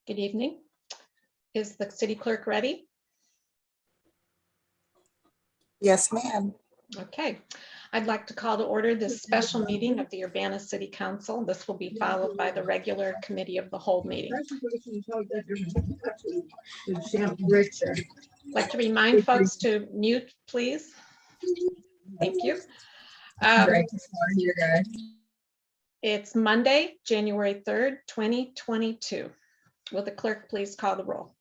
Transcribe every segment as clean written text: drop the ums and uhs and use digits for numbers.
Good evening. Is the city clerk ready? Yes, ma'am. Okay. I'd like to call to order this special meeting of the Urbana City Council. This will be followed by the regular committee of the whole meeting. I'd like to remind folks to mute, please. Thank you. It's Monday, January 3rd, 2022. Will the clerk please call the roll?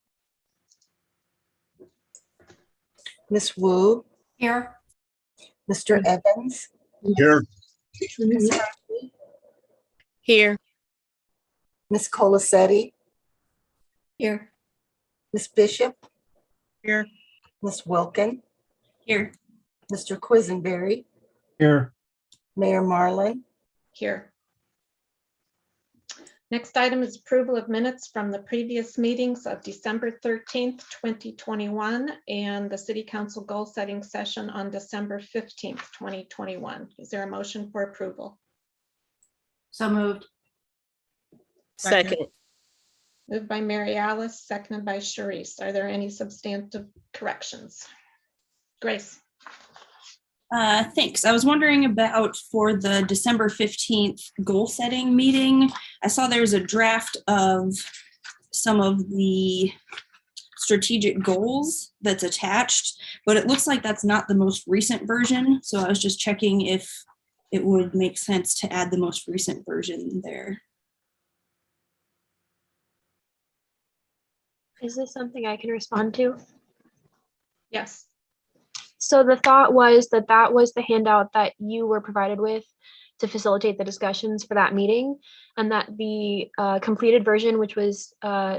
Ms. Wu, Here. Mr. Evans, Here. Ms. Harvey, Here. Ms. Colasetti, Here. Ms. Bishop, Here. Ms. Wilkin, Here. Mr. Quisenberry, Here. Mayor Marlin. Here. Next item is approval of minutes from the previous meetings of December 13th, 2021, and the City Council goal setting session on December 15th, 2021. Is there a motion for approval? So moved. Second. Moved by Mary Alice, seconded by Sharice. Are there any substantive corrections? Grace. Thanks. I was wondering about for the December 15th goal setting meeting. I saw there's a draft of some of the strategic goals that's attached, but it looks like that's not the most recent version. So I was just checking if it would make sense to add the most recent version there. Is this something I can respond to? Yes. So the thought was that that was the handout that you were provided with to facilitate the discussions for that meeting, and that the completed version, which was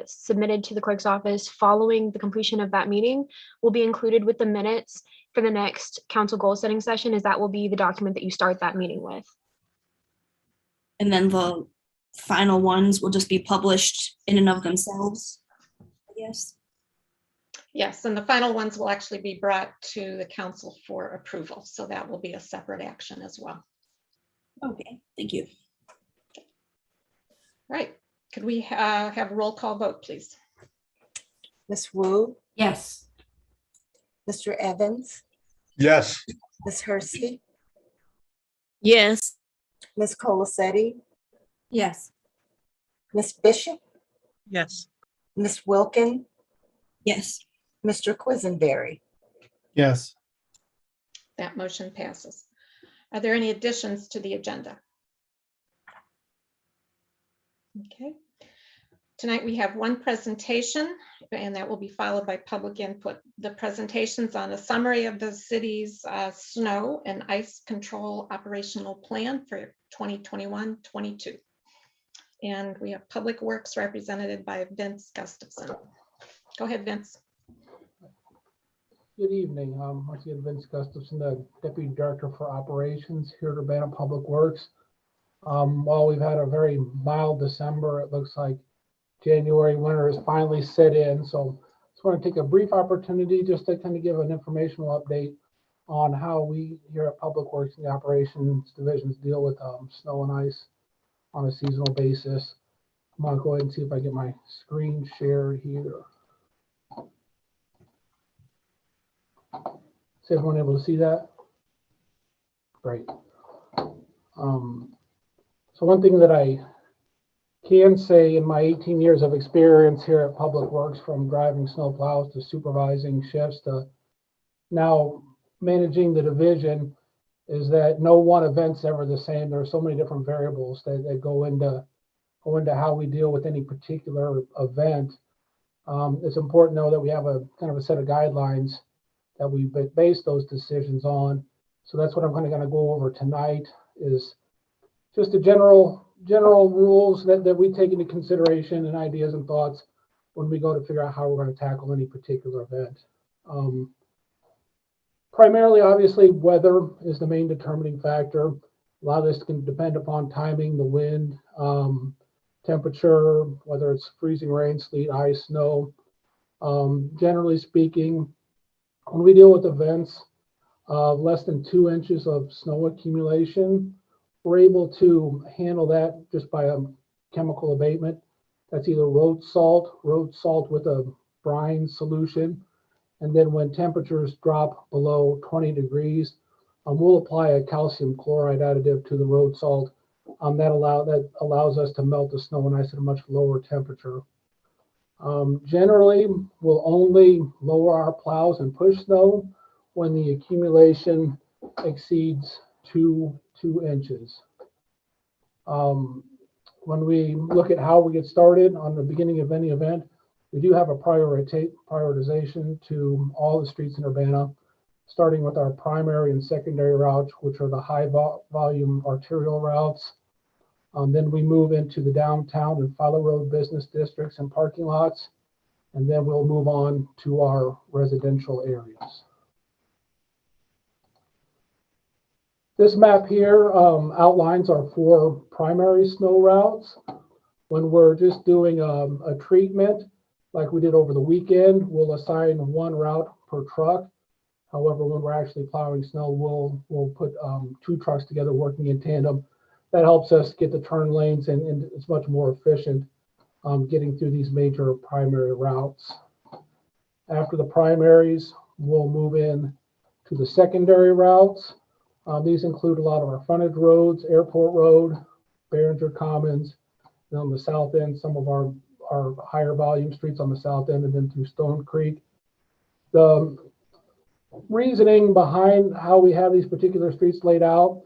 submitted to the clerk's office following the completion of that meeting, will be included with the minutes for the next council goal setting session, as that will be the document that you start that meeting with. And then the final ones will just be published in and of themselves, I guess. Yes, and the final ones will actually be brought to the council for approval. So that will be a separate action as well. Okay, thank you. Right. Could we have a roll call vote, please? Ms. Wu, Yes. Mr. Evans, Yes. Ms. Hersey, Yes. Ms. Colasetti, Yes. Ms. Bishop, Yes. Ms. Wilkin, Yes. Mr. Quisenberry. Yes. That motion passes. Are there any additions to the agenda? Okay. Tonight we have one presentation, and that will be followed by public input. The presentation's on a summary of the city's snow and ice control operational plan for 2021-22. And we have Public Works represented by Vince Gustafson. Go ahead, Vince. Good evening. Once again, Vince Gustafson, the Deputy Director for Operations here at Urbana Public Works. While we've had a very mild December, it looks like January winter has finally set in. So I just want to take a brief opportunity just to kind of give an informational update on how we here at Public Works and the operations divisions deal with snow and ice on a seasonal basis. I'm going to go ahead and see if I get my screen shared here. Is everyone able to see that? Great. So one thing that I can say in my 18 years of experience here at Public Works, from driving snow plows to supervising shifts to now managing the division, is that no one event's ever the same. There are so many different variables that go into how we deal with any particular event. It's important though that we have a kind of a set of guidelines that we base those decisions on. So that's what I'm kind of going to go over tonight, is just the general rules that we take into consideration and ideas and thoughts when we go to figure out how we're going to tackle any particular event. Primarily, obviously, weather is the main determining factor. A lot of this can depend upon timing, the wind, temperature, whether it's freezing rain, sleet, ice, snow. Generally speaking, when we deal with events of less than 2 inches of snow accumulation, we're able to handle that just by a chemical abatement That's either road salt with a brine solution. And then when temperatures drop below 20 degrees, we'll apply a calcium chloride additive to the road salt. That allows us to melt the snow and ice at a much lower temperature. Generally, we'll only lower our plows and push snow when the accumulation exceeds two inches. When we look at how we get started on the beginning of any event, we do have a prioritization to all the streets in Urbana, starting with our primary and secondary routes, which are the high volume arterial routes. Then we move into the downtown and follow road business districts and parking lots. And then we'll move on to our residential areas. This map here outlines our 4 primary snow routes. When we're just doing a treatment, like we did over the weekend, we'll assign 1 route per truck. However, when we're actually plowing snow, we'll put 2 trucks together working in tandem. That helps us get the turn lanes, and it's much more efficient getting through these major primary routes. After the primaries, we'll move in to the secondary routes. These include a lot of our frontage roads, Airport Road, Behringer Commons, and on the south end, some of our higher volume streets on the south end, and then through Stone Creek. The reasoning behind how we have these particular streets laid out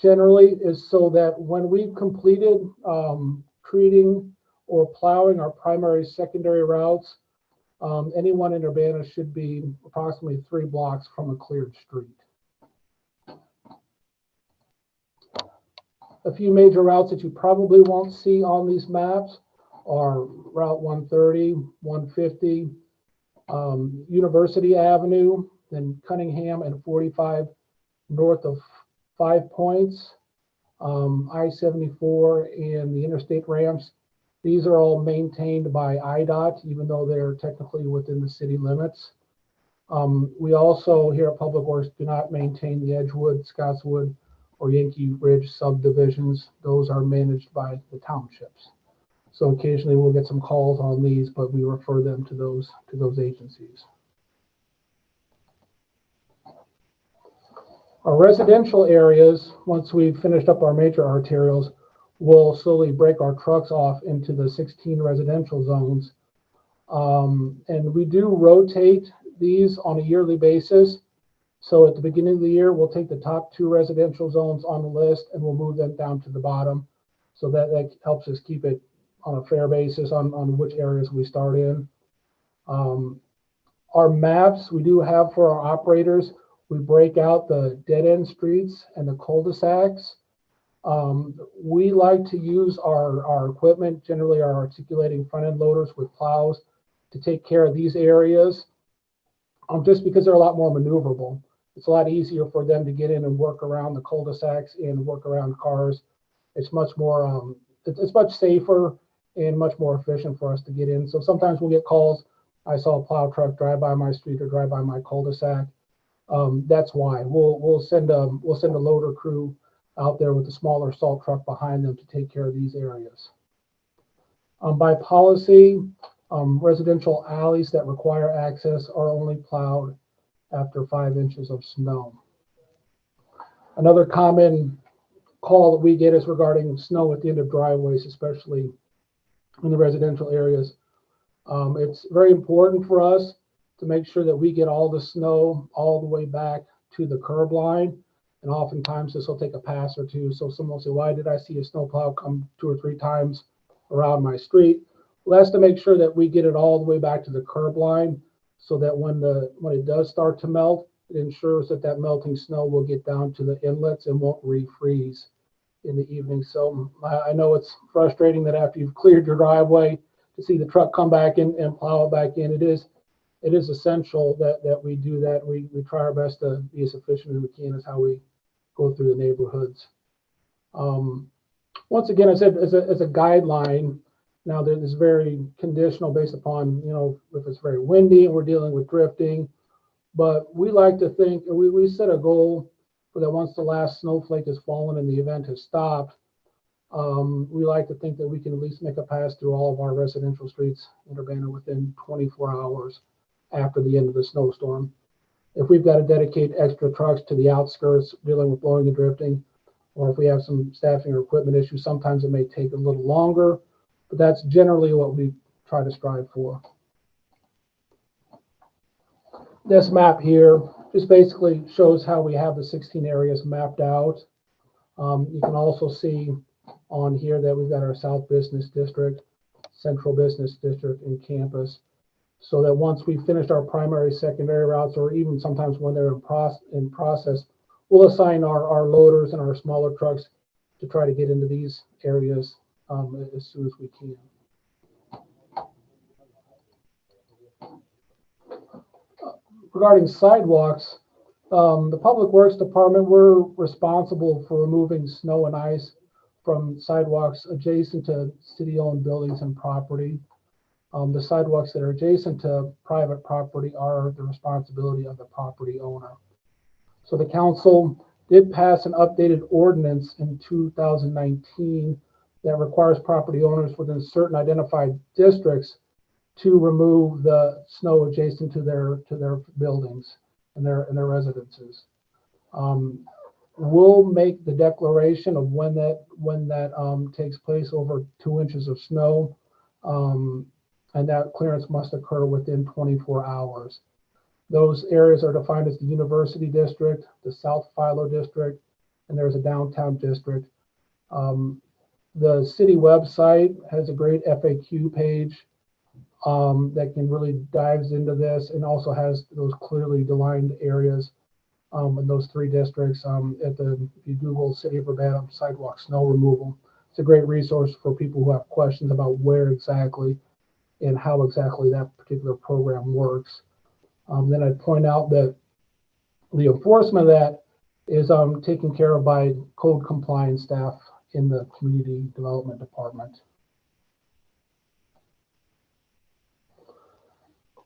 generally is so that when we've completed treating or plowing our primary secondary routes, anyone in Urbana should be approximately 3 blocks from a cleared street. A few major routes that you probably won't see on these maps are Route 130, 150, University Avenue, then Cunningham and 45 north of 5 Points, I-74 and the interstate ramps. These are all maintained by IDOT, even though they're technically within the city limits. We also here at Public Works do not maintain the Edgewood, Scottswood, or Yankee Ridge subdivisions. Those are managed by the townships. So occasionally we'll get some calls on these, but we refer them to those agencies. Our residential areas, once we've finished up our major arterials, we'll slowly break our trucks off into the 16 residential zones. And we do rotate these on a yearly basis. So at the beginning of the year, we'll take the top 2 residential zones on the list and we'll move them down to the bottom. So that helps us keep it on a fair basis on which areas we start in. Our maps we do have for our operators, we break out the dead end streets and the cul-de-sacs. We like to use our equipment, generally our articulating front end loaders with plows, to take care of these areas, just because they're a lot more maneuverable. It's a lot easier for them to get in and work around the cul-de-sacs and work around cars. It's much more, it's much safer and much more efficient for us to get in. So sometimes we'll get calls. I saw a plow truck drive by my street or drive by my cul-de-sac. That's why we'll send a loader crew out there with a smaller salt truck behind them to take care of these areas. By policy, residential alleys that require access are only plowed after 5 inches of snow. Another common call that we get is regarding snow at the end of driveways, especially in the residential areas. It's very important for us to make sure that we get all the snow all the way back to the curb line. And oftentimes this will take a pass or 2. So someone will say, why did I see a snowplow come 2 or 3 times around my street? Well, that's to make sure that we get it all the way back to the curb line, so that when it does start to melt, it ensures that that melting snow will get down to the inlets and won't refreeze in the evening. So I know it's frustrating that after you've cleared your driveway to see the truck come back in and plow it back in. It is essential that we do that. We try our best to be as efficient as we can as how we go through the neighborhoods. Once again, I said as a guideline. Now that is very conditional based upon, if it's very windy and we're dealing with drifting, but we like to think, we set a goal for that once the last snowflake has fallen and the event has stopped, We like to think that we can at least make a pass through all of our residential streets in Urbana within 24 hours after the end of the snowstorm. If we've got to dedicate extra trucks to the outskirts dealing with blowing and drifting, or if we have some staffing or equipment issues, sometimes it may take a little longer, but that's generally what we try to strive for. This map here just basically shows how we have the 16 areas mapped out. You can also see on here that we've got our South Business District, Central Business District, and Campus. So that once we finished our primary, secondary routes, or even sometimes when they're in process, we'll assign our loaders and our smaller trucks to try to get into these areas as soon as we can. Regarding sidewalks, the Public Works Department, we're responsible for removing snow and ice from sidewalks adjacent to city-owned buildings and property. The sidewalks that are adjacent to private property are the responsibility of the property owner. So the council did pass an updated ordinance in 2019 that requires property owners within certain identified districts to remove the snow adjacent to their buildings and their residences. We'll make the declaration of when that takes place over 2 inches of snow, and that clearance must occur within 24 hours. Those areas are defined as the University District, the South Philo District, and there's a downtown district. The city website has a great FAQ page that can really dives into this, and also has those clearly defined areas in those 3 districts. If you Google City of Urbana sidewalk snow removal, it's a great resource for people who have questions about where exactly and how exactly that particular program works. Then I'd point out that the enforcement of that is taken care of by code compliance staff in the Community Development Department.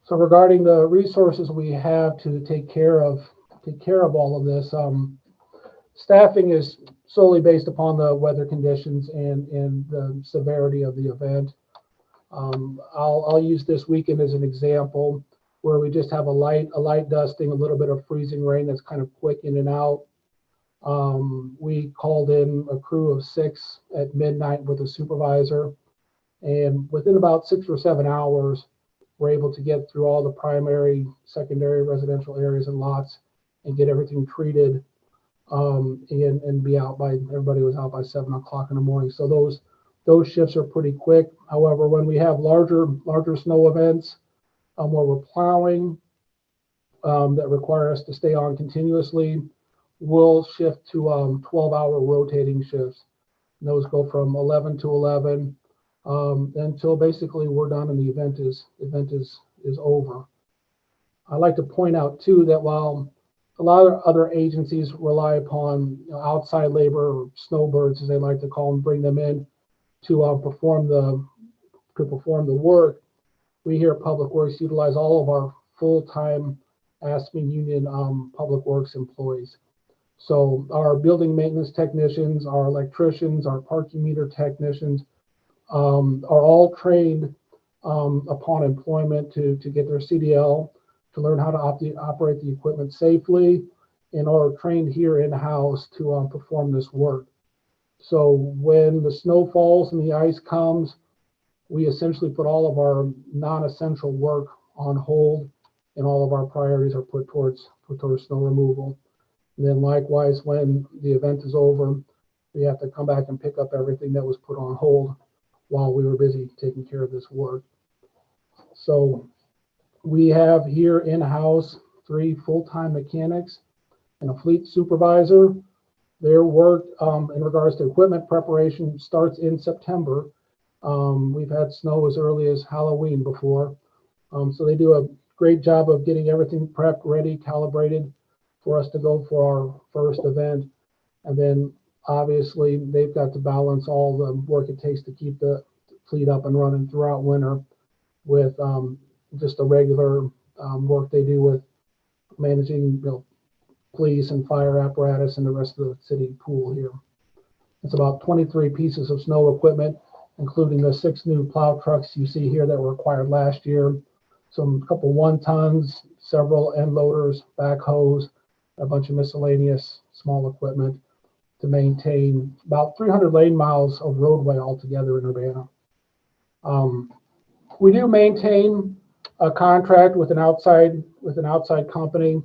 So regarding the resources we have to take care of all of this, staffing is solely based upon the weather conditions and the severity of the event. I'll use this weekend as an example where we just have a light dusting, a little bit of freezing rain that's kind of quick in and out. We called in a crew of 6 at midnight with a supervisor, and within about 6 or 7 hours, we're able to get through all the primary, secondary residential areas and lots and get everything treated and be out by, everybody was out by 7 o'clock in the morning. So those shifts are pretty quick. However, when we have larger snow events where we're plowing that require us to stay on continuously, we'll shift to 12-hour rotating shifts. And those go from 11 to 11 until basically we're done and the event is over. I'd like to point out too that while a lot of other agencies rely upon outside labor, or snowbirds as they like to call them, bring them in to perform the work, we here at Public Works utilize all of our full-time Aspen Union Public Works employees. So our building maintenance technicians, our electricians, our parking meter technicians are all trained upon employment to get their CDL, to learn how to operate the equipment safely, and are trained here in-house to perform this work. So when the snow falls and the ice comes, we essentially put all of our non-essential work on hold, and all of our priorities are put towards snow removal. And then likewise, when the event is over, we have to come back and pick up everything that was put on hold while we were busy taking care of this work. So we have here in-house 3 full-time mechanics and a fleet supervisor. Their work in regards to equipment preparation starts in September. We've had snow as early as Halloween before. So they do a great job of getting everything prepped, ready, calibrated for us to go for our first event. And then obviously they've got to balance all the work it takes to keep the fleet up and running throughout winter with just the regular work they do with managing police and fire apparatus and the rest of the city pool here. It's about 23 pieces of snow equipment, including the 6 new plow trucks you see here that were acquired last year, some couple 1-tons, several end loaders, backhoes, a bunch of miscellaneous small equipment to maintain about 300 lane miles of roadway altogether in Urbana. We do maintain a contract with an outside company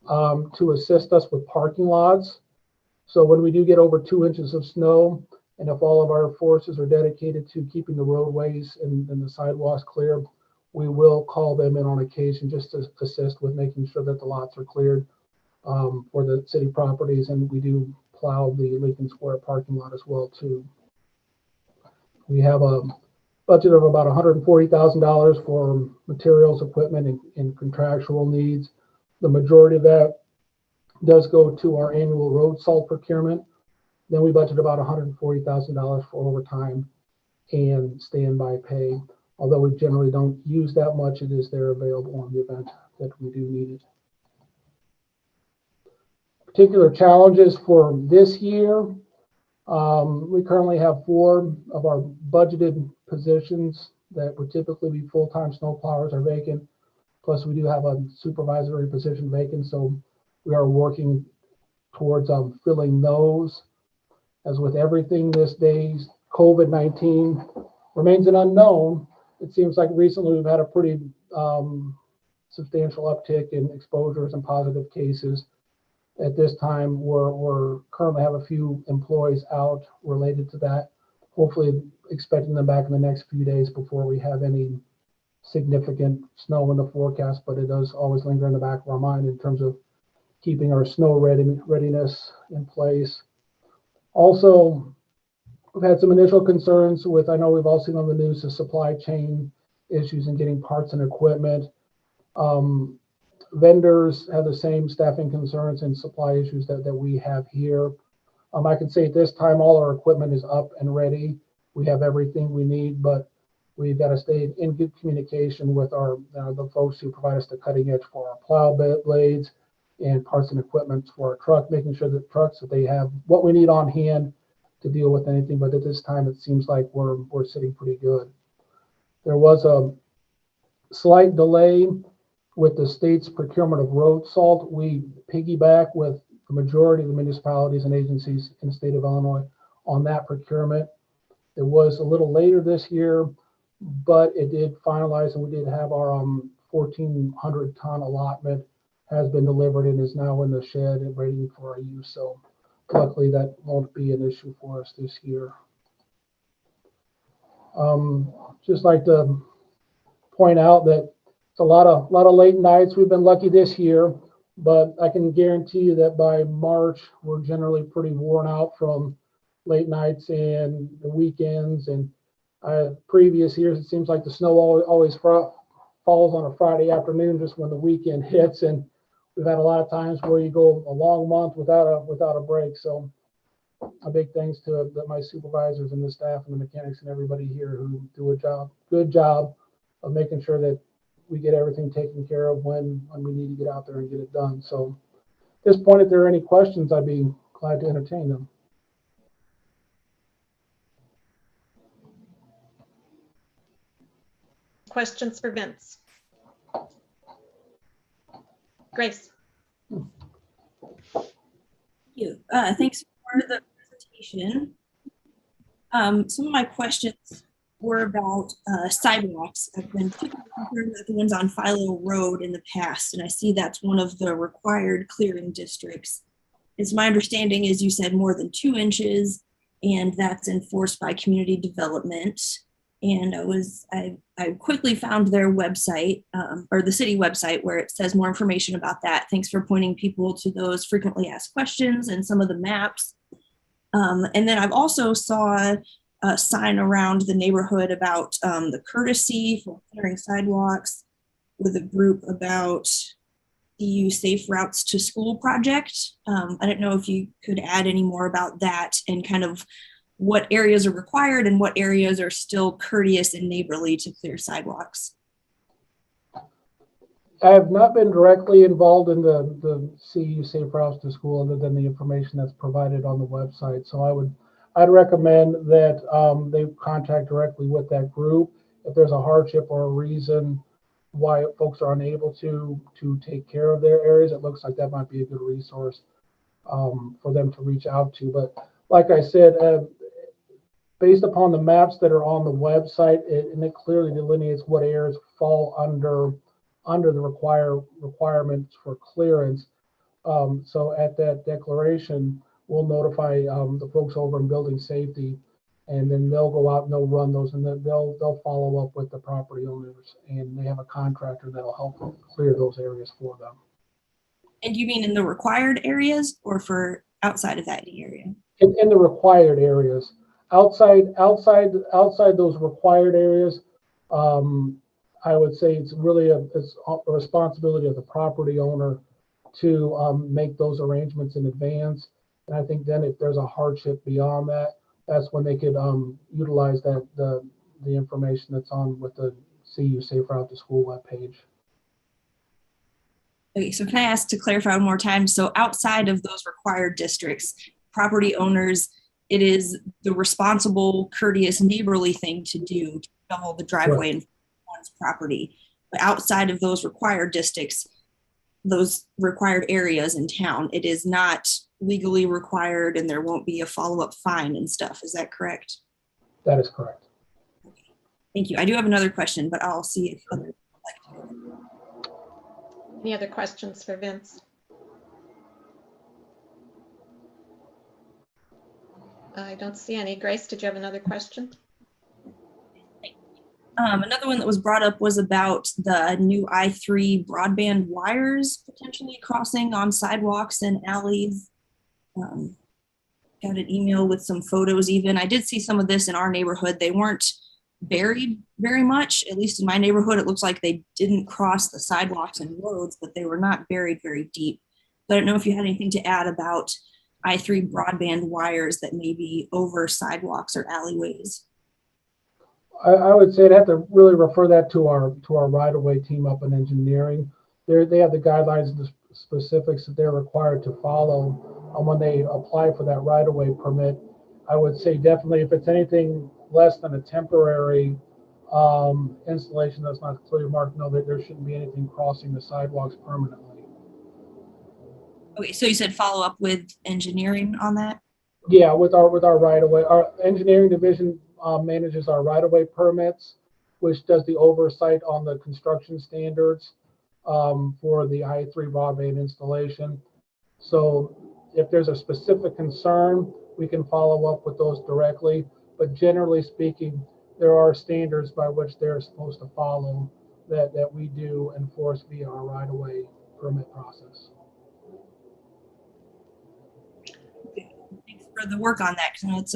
to assist us with parking lots. So when we do get over 2 inches of snow, and if all of our forces are dedicated to keeping the roadways and the sidewalks clear, we will call them in on occasion just to assist with making sure that the lots are cleared for the city properties. And we do plow the Lincoln Square parking lot as well too. We have a budget of about $140,000 for materials, equipment, and contractual needs. The majority of that does go to our annual road salt procurement. Then we budget about $140,000 for overtime and standby pay. Although we generally don't use that much, it is there available in the event that we do need it. Particular challenges for this year. We currently have 4 of our budgeted positions that would typically be full-time snow plowers are vacant. Plus we do have a supervisory position vacant, so we are working towards filling those. As with everything these days, COVID-19 remains an unknown. It seems like recently we've had a pretty substantial uptick in exposures and positive cases. At this time, we're currently have a few employees out related to that. Hopefully expecting them back in the next few days before we have any significant snow in the forecast, but it does always linger in the back of our mind in terms of keeping our snow readiness in place. Also, we've had some initial concerns with, I know we've all seen on the news, the supply chain issues in getting parts and equipment. Vendors have the same staffing concerns and supply issues that we have here. I can say at this time, all our equipment is up and ready. We have everything we need, but we've got to stay in good communication with the folks who provide us the cutting edge for our plow blades and parts and equipment for our truck, making sure that trucks, that they have what we need on hand to deal with anything. But at this time, it seems like we're sitting pretty good. There was a slight delay with the state's procurement of road salt. We piggyback with the majority of the municipalities and agencies in the state of Illinois on that procurement. It was a little later this year, but it did finalize, and we did have our 1,400 ton allotment has been delivered and is now in the shed and waiting for our use. So luckily that won't be an issue for us this year. Just like to point out that it's a lot of late nights. We've been lucky this year, but I can guarantee you that by March, we're generally pretty worn out from late nights and the weekends. And previous years, it seems like the snow always falls on a Friday afternoon, just when the weekend hits. And we've had a lot of times where you go a long month without a break. So a big thanks to my supervisors and the staff and the mechanics and everybody here who do a good job of making sure that we get everything taken care of when we need to get out there and get it done. So at this point, if there are any questions, I'd be glad to entertain them. Questions for Vince? Grace. Thank you. Thanks for the presentation. Some of my questions were about sidewalks. I've been particularly concerned about the ones on Philo Road in the past, and I see that's one of the required clearing districts. It's my understanding, as you said, more than 2 inches, and that's enforced by community development. And I quickly found their website, or the city website, where it says more information about that. Thanks for pointing people to those frequently asked questions and some of the maps. And then I've also saw a sign around the neighborhood about the courtesy for clearing sidewalks with a group about the Safe Routes to School project. I don't know if you could add any more about that and kind of what areas are required and what areas are still courteous and neighborly to clear sidewalks. I have not been directly involved in the CU Safe Routes to School other than the information that's provided on the website. So I'd recommend that they contact directly with that group. If there's a hardship or a reason why folks are unable to take care of their areas, it looks like that might be a good resource for them to reach out to. But like I said, based upon the maps that are on the website, it clearly delineates what areas fall under the requirements for clearance. So at that declaration, we'll notify the folks over in building safety, and then they'll go out and they'll run those, and then they'll follow up with the property owners, and they have a contractor that'll help them clear those areas for them. And you mean in the required areas or for outside of that area? In the required areas, outside those required areas, I would say it's really it's a responsibility of the property owner to make those arrangements in advance. And I think then if there's a hardship beyond that, that's when they could utilize the information that's on with the CU Safe Route to School webpage. Okay, so can I ask to clarify one more time? So outside of those required districts, property owners, it is the responsible, courteous, neighborly thing to do to shovel the driveway in one's property. But outside of those required districts, those required areas in town, it is not legally required, and there won't be a follow-up fine and stuff. Is that correct? That is correct. Thank you. I do have another question, but I'll see if others would like to. Any other questions for Vince? I don't see any. Grace, did you have another question? Another one that was brought up was about the new I-3 broadband wires potentially crossing on sidewalks and alleys. Got an email with some photos even. I did see some of this in our neighborhood. They weren't buried very much, at least in my neighborhood. It looks like they didn't cross the sidewalks and roads, but they were not buried very deep. So I don't know if you had anything to add about I-3 broadband wires that may be over sidewalks or alleyways. I would say I'd have to really refer that to our right-of-way team up in engineering. They have the guidelines and the specifics that they're required to follow when they apply for that right-of-way permit. I would say definitely if it's anything less than a temporary installation that's not clearly marked, no, there shouldn't be anything crossing the sidewalks permanently. Okay, so you said follow up with engineering on that? Yeah, with our right-of-way. Our engineering division manages our right-of-way permits, which does the oversight on the construction standards for the I-3 broadband installation. So if there's a specific concern, we can follow up with those directly. But generally speaking, there are standards by which they're supposed to follow that we do enforce via our right-of-way permit process. Thanks for the work on that, because I know it's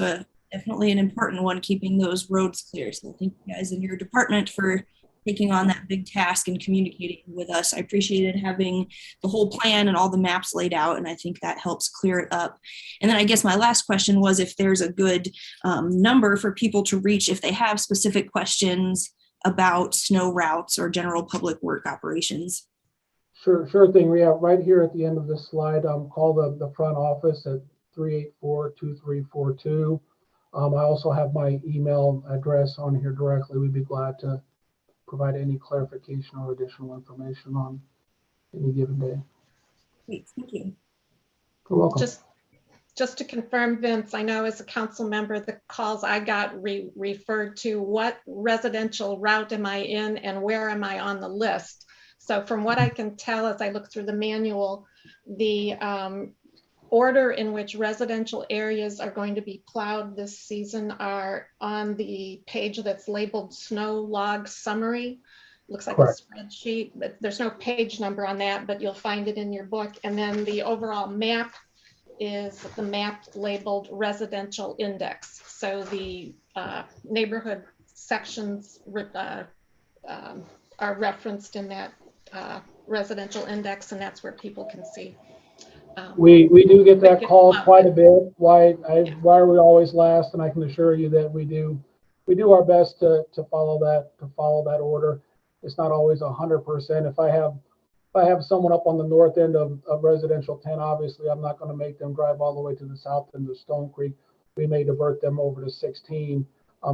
definitely an important one, keeping those roads clear. So thank you guys in your department for taking on that big task and communicating with us. I appreciated having the whole plan and all the maps laid out, and I think that helps clear it up. And then I guess my last question was if there's a good number for people to reach if they have specific questions about snow routes or general public work operations. Sure thing. We have right here at the end of this slide, call the front office at 384-2342. I also have my email address on here directly. We'd be glad to provide any clarification or additional information on any given day. Great, thank you. You're welcome. Just to confirm, Vince, I know as a council member, the calls I got referred to what residential route am I in and where am I on the list? So from what I can tell as I look through the manual, the order in which residential areas are going to be plowed this season are on the page that's labeled snow log summary. Looks like Correct. a spreadsheet, but there's no page number on that, but you'll find it in your book. And then the overall map is the map labeled residential index. So the neighborhood sections are referenced in that residential index, and that's where people can see. We do get that call quite a bit. Why are we always last? And I can assure you that we do our best to follow that order. It's not always 100%. If I have someone up on the north end of residential 10, obviously I'm not going to make them drive all the way to the south end of Stone Creek. we may divert them over to 16,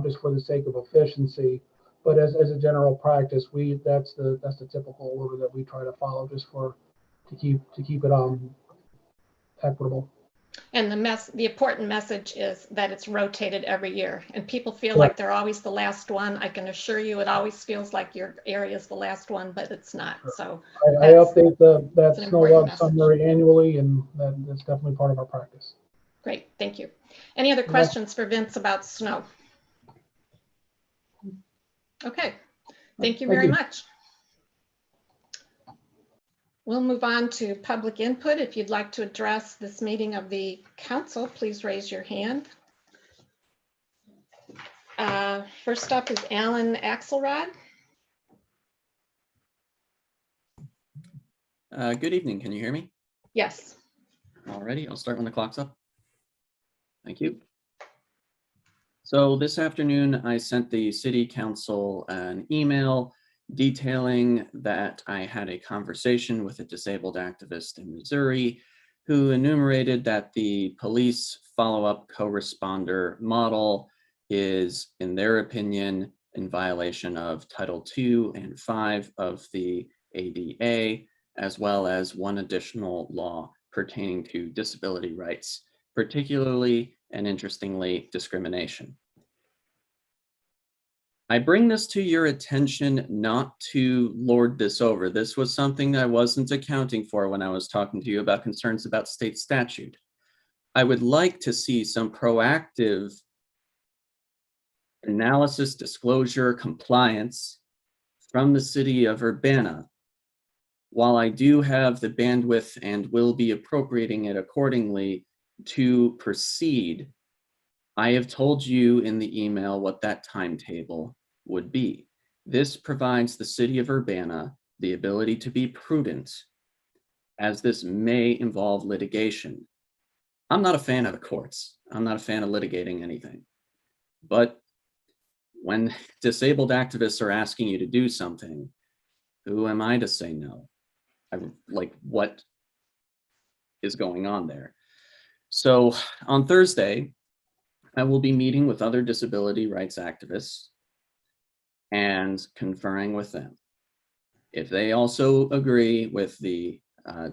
just for the sake of efficiency. But as a general practice, that's the typical order that we try to follow, just to keep it equitable. And the important message is that it's rotated every year, and people feel Correct. like they're always the last one. I can assure you, it always feels like your area is the last one, but it's not. So I update that that's an snow important log message. summary annually, and that's definitely part of our practice. Great, thank you. Any other questions for Vince about snow? Okay, thank you very much. We'll move on to public input. If you'd like to address this meeting of the council, please raise your hand. First up is Alan Axelrod. Good evening. Can you hear me? Yes. Alrighty, I'll start when the clock's up. Thank you. So this afternoon, I sent the city council an email detailing that I had a conversation with a disabled activist in Missouri who enumerated that the police follow-up co-responder model is, in their opinion, in violation of Title II and 5 of the ADA, as well as one additional law pertaining to disability rights, particularly and interestingly, discrimination. I bring this to your attention not to lord this over. This was something I wasn't accounting for when I was talking to you about concerns about state statute. I would like to see some proactive analysis, disclosure, compliance from the city of Urbana. While I do have the bandwidth and will be appropriating it accordingly to proceed, I have told you in the email what that timetable would be. This provides the city of Urbana the ability to be prudent, as this may involve litigation. I'm not a fan of the courts. I'm not a fan of litigating anything. But when disabled activists are asking you to do something, who am I to say no? Like, what is going on there? So on Thursday, I will be meeting with other disability rights activists and conferring with them. If they also agree with the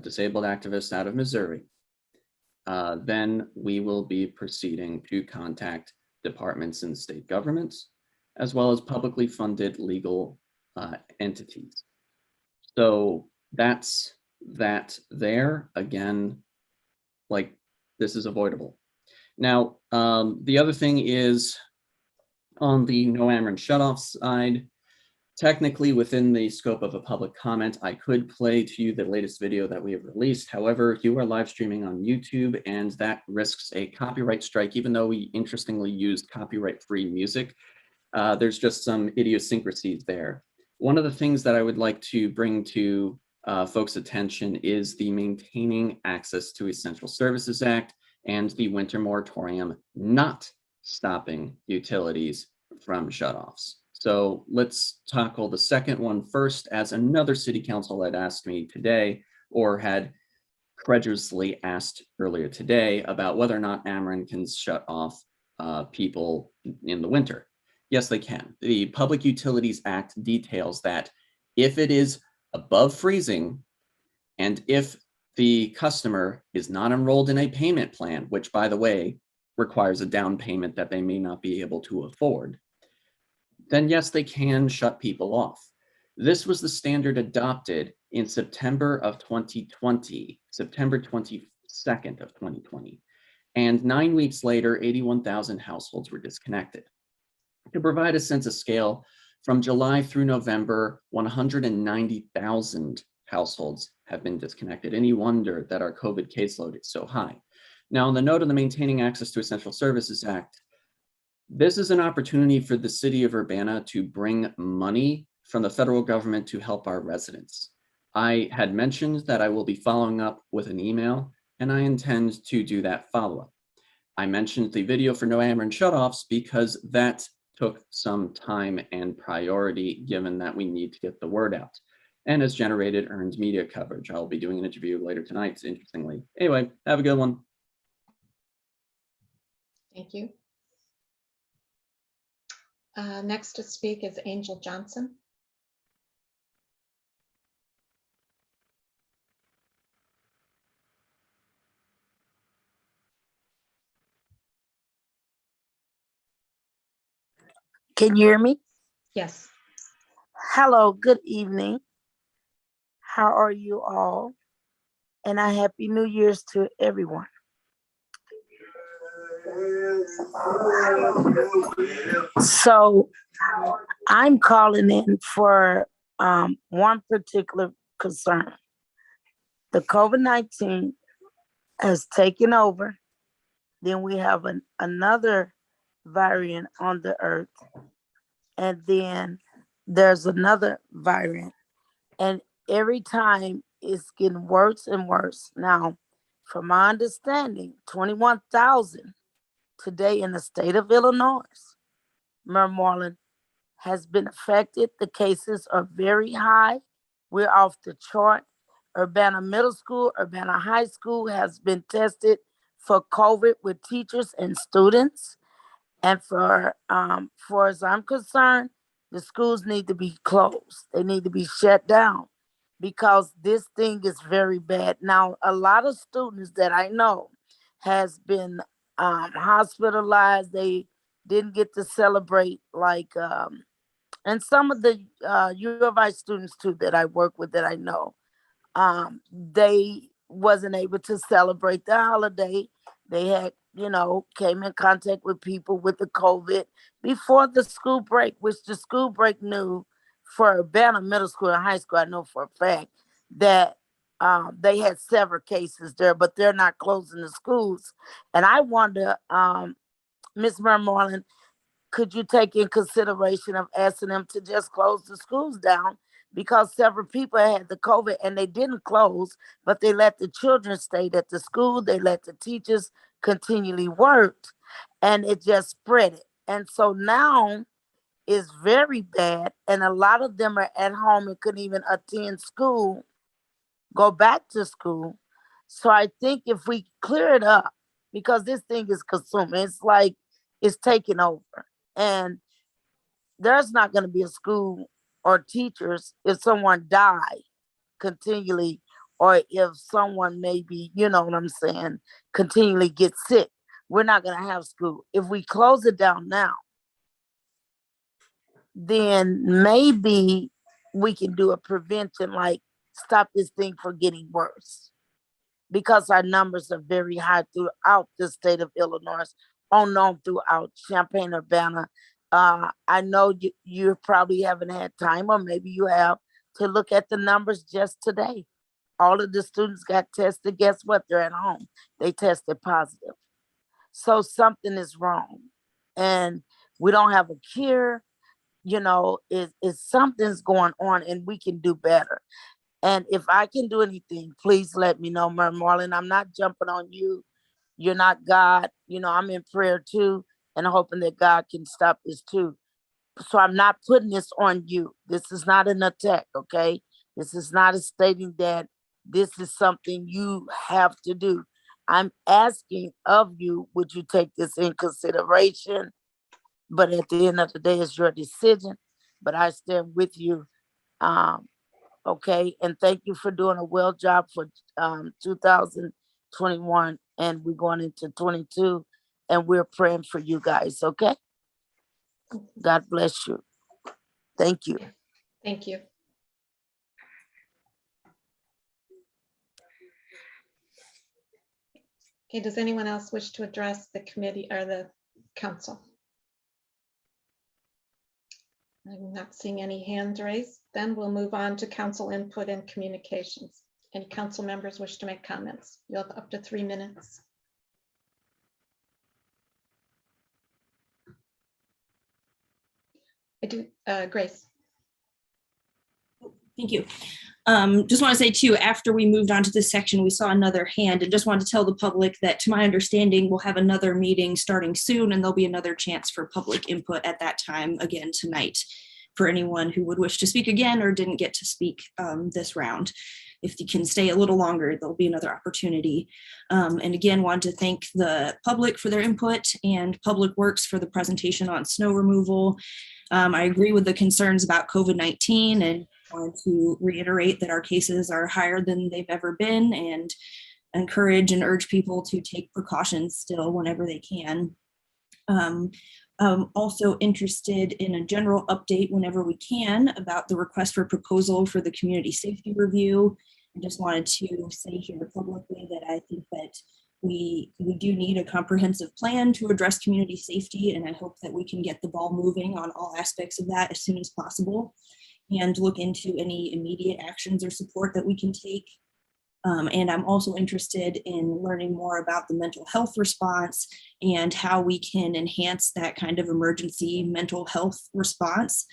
disabled activists out of Missouri, then we will be proceeding to contact departments in state governments, as well as publicly funded legal entities. So that's that there. Again, like, this is avoidable. Now, the other thing is on the no Ameren shutoff side, technically within the scope of a public comment, I could play to you the latest video that we have released. However, you are live streaming on YouTube and that risks a copyright strike, even though we interestingly used copyright-free music. There's just some idiosyncrasies there. One of the things that I would like to bring to folks' attention is the Maintaining Access to Essential Services Act and the winter moratorium not stopping utilities from shutoffs. So let's tackle the second one first, as another city council had asked me today, or had credulously asked earlier today, about whether or not Ameren can shut off people in the winter. Yes, they can. The Public Utilities Act details that if it is above freezing, and if the customer is not enrolled in a payment plan, which, by the way, requires a down payment that they may not be able to afford, then yes, they can shut people off. This was the standard adopted in September of 2020, September 22nd of 2020. And 9 weeks later, 81,000 households were disconnected. To provide a sense of scale, from July through November, 190,000 households have been disconnected. Any wonder that our COVID caseload is so high. Now, on the note of the Maintaining Access to Essential Services Act, this is an opportunity for the city of Urbana to bring money from the federal government to help our residents. I had mentioned that I will be following up with an email, and I intend to do that follow-up. I mentioned the video for no Ameren shutoffs because that took some time and priority, given that we need to get the word out, and has generated earned media coverage. I'll be doing an interview later tonight, interestingly. Anyway, have a good one. Thank you. Next to speak is Angel Johnson. Can you hear me? Yes. Hello, good evening. How are you all? And a happy New Year's to everyone. So I'm calling in for one particular concern. The COVID-19 has taken over. Then we have another variant on the earth. And then there's another variant. And every time it's getting worse and worse. Now, from my understanding, 21,000 today in the state of Illinois, Mermoreland has been affected. The cases are very high. We're off the chart. Urbana Middle School, Urbana High School has been tested for COVID with teachers and students. And for as I'm concerned, the schools need to be closed. They need to be shut down because this thing is very bad. Now, a lot of students that I know has been hospitalized. They didn't get to celebrate and some of the U of I students too that I work with that I know, they wasn't able to celebrate the holiday. They had, came in contact with people with the COVID before the school break, which the school break knew for Urbana Middle School and High School. I know for a fact that they had several cases there, but they're not closing the schools. And I wonder, Ms. Mermoreland, could you take in consideration of asking them to just close the schools down? Because several people had the COVID and they didn't close, but they let the children stay at the school. They let the teachers continually work, and it just spread it. And so now it's very bad, and a lot of them are at home and couldn't even attend school, go back to school. So I think if we clear it up, because this thing is consuming, it's like it's taking over. And there's not going to be a school or teachers if someone die continually, or if someone maybe, you know what I'm saying, continually get sick. We're not going to have school. If we close it down now, then maybe we can do a prevention, like stop this thing from getting worse, because our numbers are very high throughout the state of Illinois, on throughout Champaign-Urbana. I know you probably haven't had time, or maybe you have, to look at the numbers just today. All of the students got tested. Guess what? They're at home. They tested positive. So something is wrong. And we don't have a cure. Something's going on, and we can do better. And if I can do anything, please let me know, Mermoreland. I'm not jumping on you. You're not God. I'm in prayer too, and hoping that God can stop this too. So I'm not putting this on you. This is not an attack, okay? This is not a stating that this is something you have to do. I'm asking of you, would you take this in consideration? But at the end of the day, it's your decision. But I stand with you. Okay, and thank you for doing a well job for 2021, and we're going into 22, and we're praying for you guys. Okay, God bless you. Thank you. Thank you. Okay, does anyone else wish to address the committee or the council? I'm not seeing any hands raised. Then we'll move on to council input and communications. Any council members wish to make comments? You'll have up to 3 minutes. I do, Grace. Thank you. Just want to say too, after we moved on to this section, we saw another hand, and just want to tell the public that, to my understanding, we'll have another meeting starting soon, and there'll be another chance for public input at that time again tonight for anyone who would wish to speak again or didn't get to speak this round. if you can stay a little longer, there'll be another opportunity. And again, want to thank the public for their input and Public Works for the presentation on snow removal. I agree with the concerns about COVID-19 and want to reiterate that our cases are higher than they've ever been, and encourage and urge people to take precautions still whenever they can. I'm also interested in a general update whenever we can about the request for proposal for the community safety review. I just wanted to say here publicly that I think that we do need a comprehensive plan to address community safety, and I hope that we can get the ball moving on all aspects of that as soon as possible, and look into any immediate actions or support that we can take. And I'm also interested in learning more about the mental health response and how we can enhance that kind of emergency mental health response,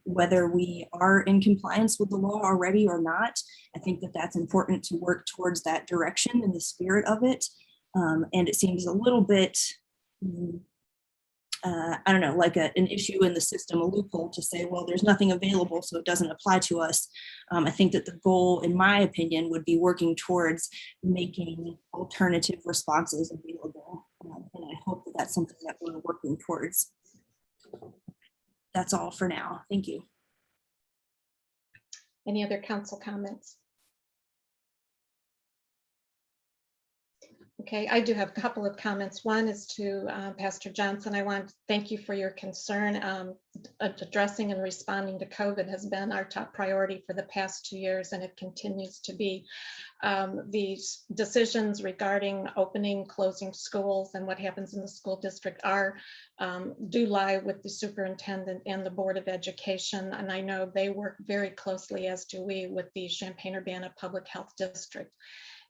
whether we are in compliance with the law already or not. I think that that's important to work towards that direction and the spirit of it. And it seems a little bit, I don't know, like an issue in the system, a loophole to say, well, there's nothing available, so it doesn't apply to us. I think that the goal, in my opinion, would be working towards making alternative responses available. And I hope that that's something that we're working towards. That's all for now. Thank you. Any other council comments? Okay, I do have a couple of comments. One is to Pastor Johnson. I want to thank you for your concern. Addressing and responding to COVID has been our top priority for the past 2 years, and it continues to be. These decisions regarding opening, closing schools, and what happens in the school district do lie with the superintendent and the Board of Education. And I know they work very closely, as do we, with the Champaign-Urbana Public Health District.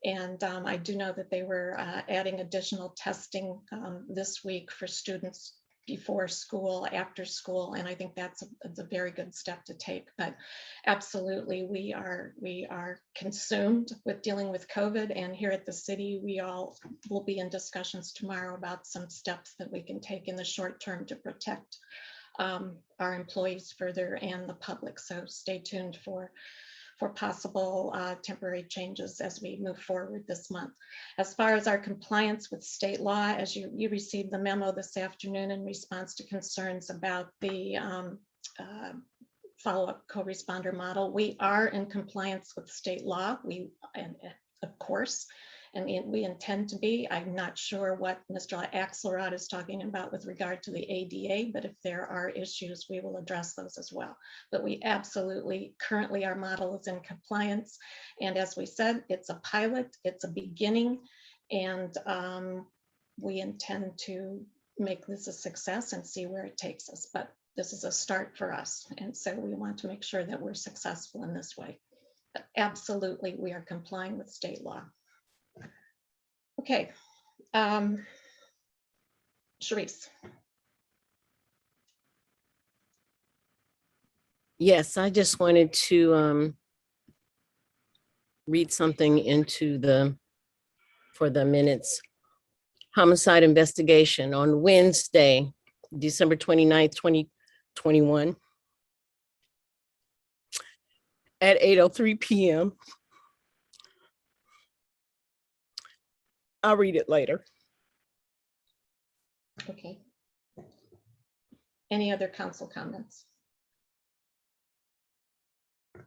And I do know that they were adding additional testing this week for students before school, after school, and I think that's a very good step to take. But absolutely, we are consumed with dealing with COVID, and here at the city, we all will be in discussions tomorrow about some steps that we can take in the short term to protect our employees further and the public. So stay tuned for possible temporary changes as we move forward this month. As far as our compliance with state law, as you received the memo this afternoon in response to concerns about the follow-up co-responder model, we are in compliance with state law. Of course, and we intend to be. I'm not sure what Mr. Axelrod is talking about with regard to the ADA, but if there are issues, we will address those as well. But we absolutely, currently our model is in compliance. And as we said, it's a pilot, it's a beginning, and we intend to make this a success and see where it takes us. But this is a start for us. And so we want to make sure that we're successful in this way. But absolutely, we are complying with state law. Okay, Sharice. Yes, I just wanted to read something for the minutes. Homicide investigation on Wednesday, December 29th, 2021 at 8:03 p.m. I'll read it later. Okay. Any other council comments? All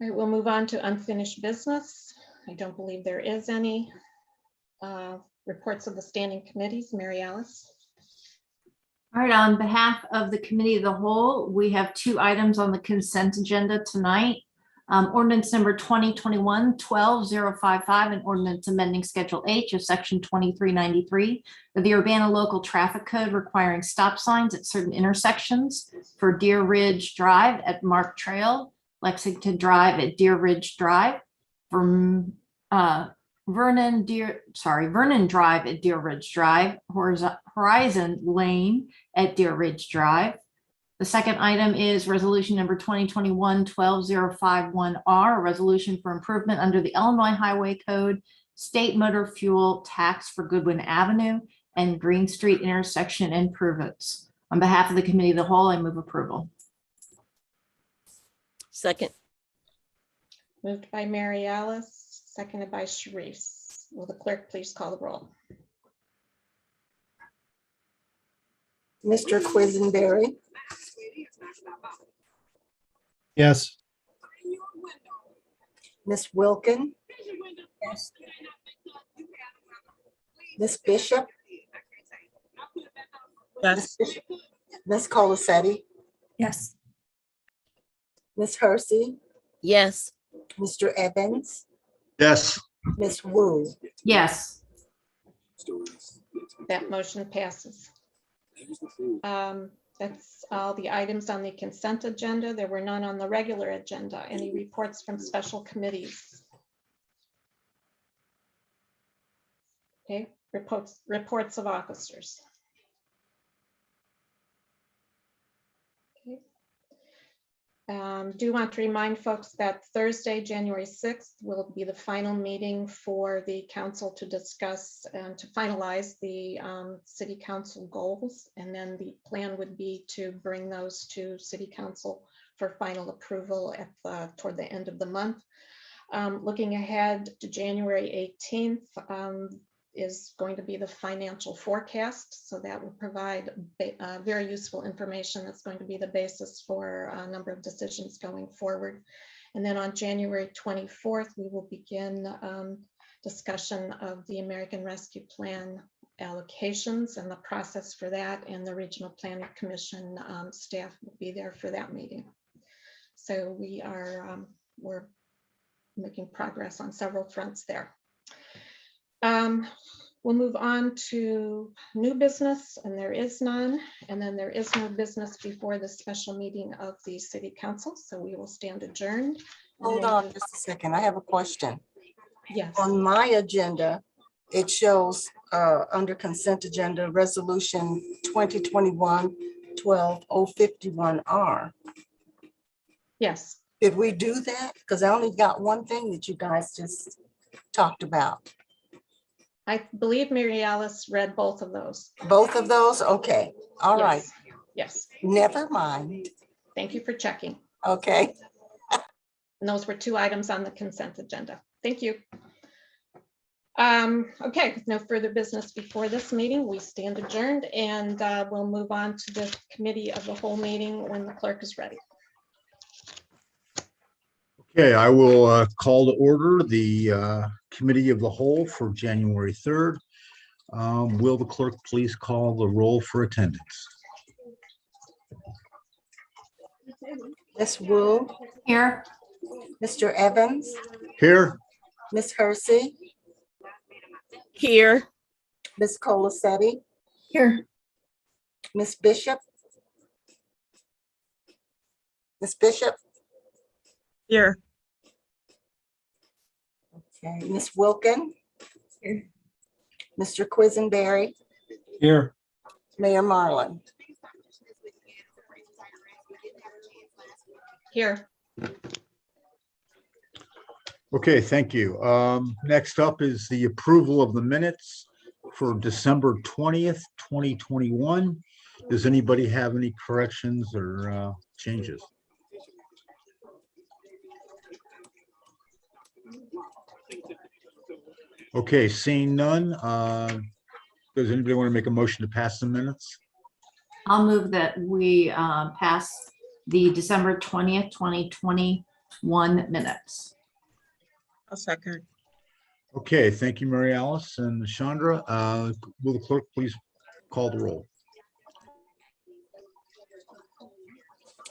right, we'll move on to unfinished business. I don't believe there is any. Reports of the standing committees, Mary Alice. All right, on behalf of the Committee of the Whole, we have 2 items on the consent agenda tonight. Ordinance number 2021-12-055, an ordinance amending Schedule H of Section 2393 of the Urbana Local Traffic Code requiring stop signs at certain intersections for Deer Ridge Drive at Mark Trail, Lexington Drive at Deer Ridge Drive, Vernon Drive at Deer Ridge Drive, Horizon Lane at Deer Ridge Drive. The second item is resolution number 2021-12-051R, a resolution for improvement under the Illinois Highway Code, state motor fuel tax for Goodwin Avenue and Green Street intersection improvements. On behalf of the Committee of the Whole, I move approval. Second. Moved by Mary Alice, seconded by Sharice. Will the clerk please call the roll? Mr. Quisenberry, Yes. Miss Wilkin, Miss Bishop, Yes. Miss Colacetti, Yes. Miss Hersey, Yes. Mr. Evans, Yes. Miss Wu. Yes. That motion passes. That's all the items on the consent agenda. There were none on the regular agenda. Any reports from special committees? Okay, reports of officers. Okay. Do want to remind folks that Thursday, January 6th will be the final meeting for the council to discuss and to finalize the city council goals. And then the plan would be to bring those to city council for final approval at toward the end of the month. Looking ahead to January 18th, is going to be the financial forecast. So that will provide very useful information that's going to be the basis for a number of decisions going forward. And then on January 24th, we will begin discussion of the American Rescue Plan allocations and the process for that, and the Regional Planning Commission staff will be there for that meeting. So we're making progress on several fronts there. We'll move on to new business, and there is none. And then there is no business before the special meeting of the city council. So we will stand adjourned. Hold on just a second. I have a question. Yes. On my agenda, it shows under consent agenda, resolution 2021-12051R. Yes. Did we do that? Because I only got one thing that you guys just talked about. I believe Mary Alice read both of those. Both of those? Okay, all right. Yes. Never mind. Thank you for checking. Okay. And those were two items on the consent agenda. Thank you. Okay, no further business before this meeting. We stand adjourned, and we'll move on to the committee of the whole meeting when the clerk is ready. Okay, I will call to order the Committee of the Whole for January 3rd. Will the clerk please call the roll for attendance? Miss Wu, Here. Mr. Evans, Here. Miss Hersey, Here. Miss Colacetti, Here. Miss Bishop. Miss Bishop, Here. okay, Miss Wilkin. Mr. Quisenberry, Here. Mayor Marlin. Here. Okay, thank you. Next up is the approval of the minutes for December 20th, 2021. Does anybody have any corrections or changes? Okay, seeing none. Does anybody want to make a motion to pass the minutes? I'll move that we pass the December 20th, 2021 minutes. A second. Okay, thank you, Mary Alice and Chandra. Will the clerk please call the roll?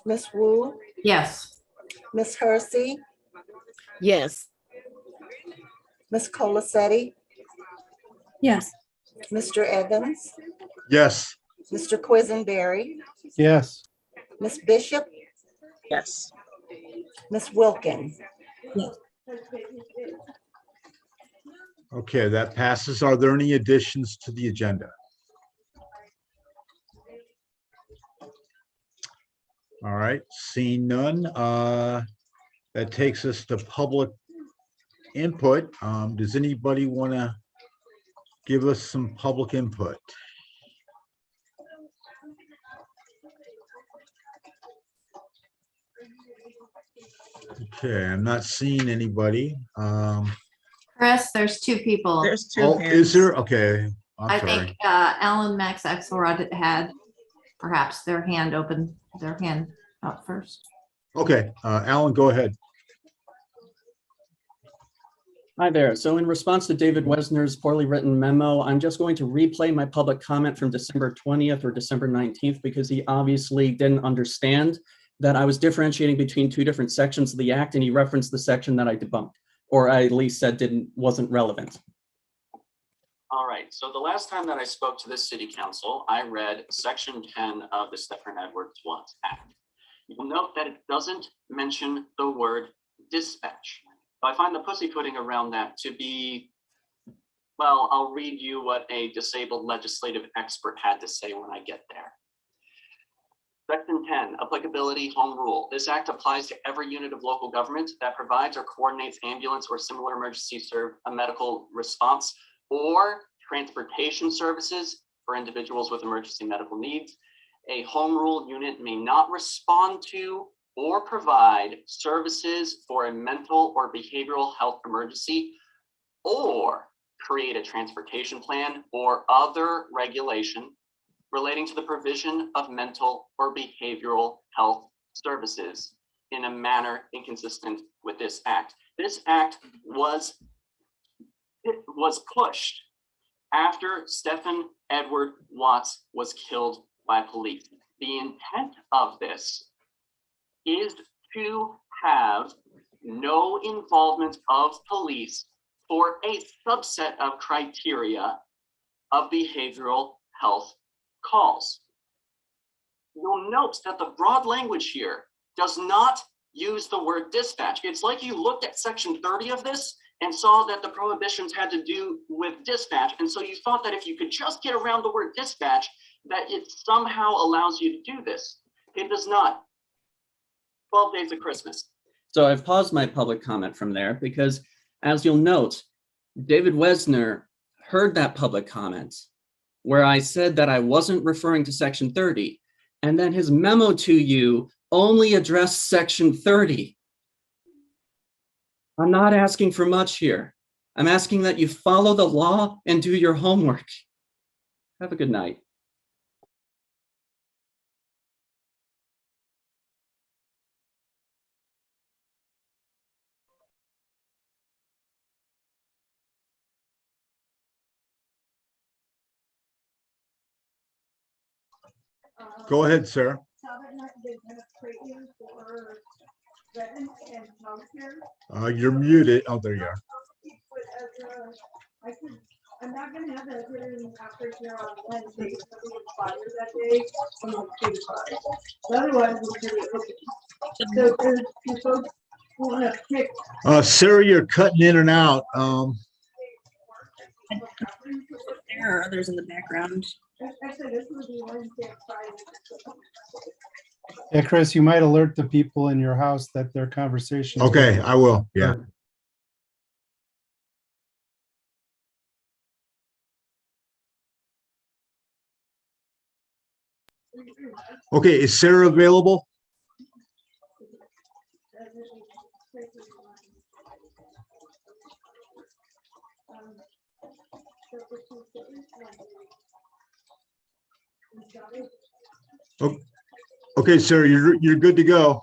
Miss Wu, Yes. Miss Hersey, Yes. Miss Colacetti, Yes. Mr. Evans, Yes. Mr. Quisenberry, Yes. Miss Bishop, Yes. Miss Wilkin. Okay, that passes. Are there any additions to the agenda? All right, seeing none, that takes us to public input. Does anybody want to give us some public input? Okay, I'm not seeing anybody. Chris, there's two people. There's two Oh, hands. is there? Okay, I I'm sorry. think Alan, Max, Axelrod had perhaps their hand up first. Okay, Alan, go ahead. Hi there. So in response to David Wesner's poorly written memo, I'm just going to replay my public comment from December 20th or December 19th because he obviously didn't understand that I was differentiating between two different sections of the act, and he referenced the section that I debunked, or I at least said wasn't relevant. All right, so the last time that I spoke to this city council, I read section 10 of the Stephen Edwards Watts Act. You'll note that it doesn't mention the word dispatch. I find the pussyfooting around that to be, well, I'll read you what a disabled legislative expert had to say when I get there. Section 10, applicability home rule. This act applies to every unit of local government that provides or coordinates ambulance or similar emergency a medical response or transportation services for individuals with emergency medical needs. A home rule unit may not respond to or provide services for a mental or behavioral health emergency, or create a transportation plan or other regulation relating to the provision of mental or behavioral health services in a manner inconsistent with this act. This act was pushed after Stephen Edward Watts was killed by police. The intent of this is to have no involvement of police for a subset of criteria of behavioral health calls. You'll note that the broad language here does not use the word dispatch. It's like you looked at section 30 of this and saw that the prohibitions had to do with dispatch. And so you thought that if you could just get around the word dispatch, that it somehow allows you to do this. It does not. 12 days of Christmas. So I've paused my public comment from there because, as you'll note, David Wesner heard that public comment where I said that I wasn't referring to section 30, and then his memo to you only addressed section 30. I'm not asking for much here. I'm asking that you follow the law and do your homework. Have a good night. Go ahead, Sarah. You're muted. Oh, there you are. I'm not gonna have a hearing after here on Wednesday because it was fire that day. Otherwise, we'll do it. So there's two folks who want to pick. Sarah, you're cutting in and out. There are others in the background. Actually, this will be Wednesday and Friday. Yeah, Chris, you might alert the people in your house that their conversation. Okay, I will. Yeah. Okay, is Sarah available? Okay, Sarah, you're good to go.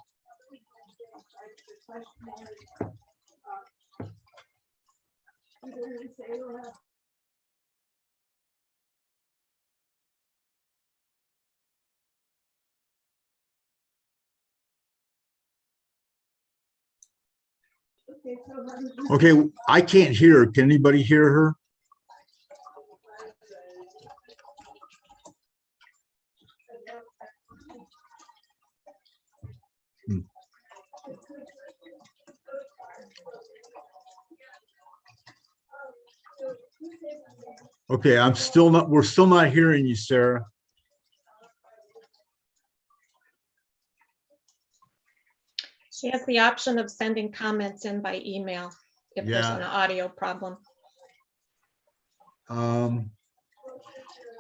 Okay, I can't hear her. Can anybody hear her? Okay, we're still not hearing you, Sarah. She has the option of sending comments in by email if there's an audio problem.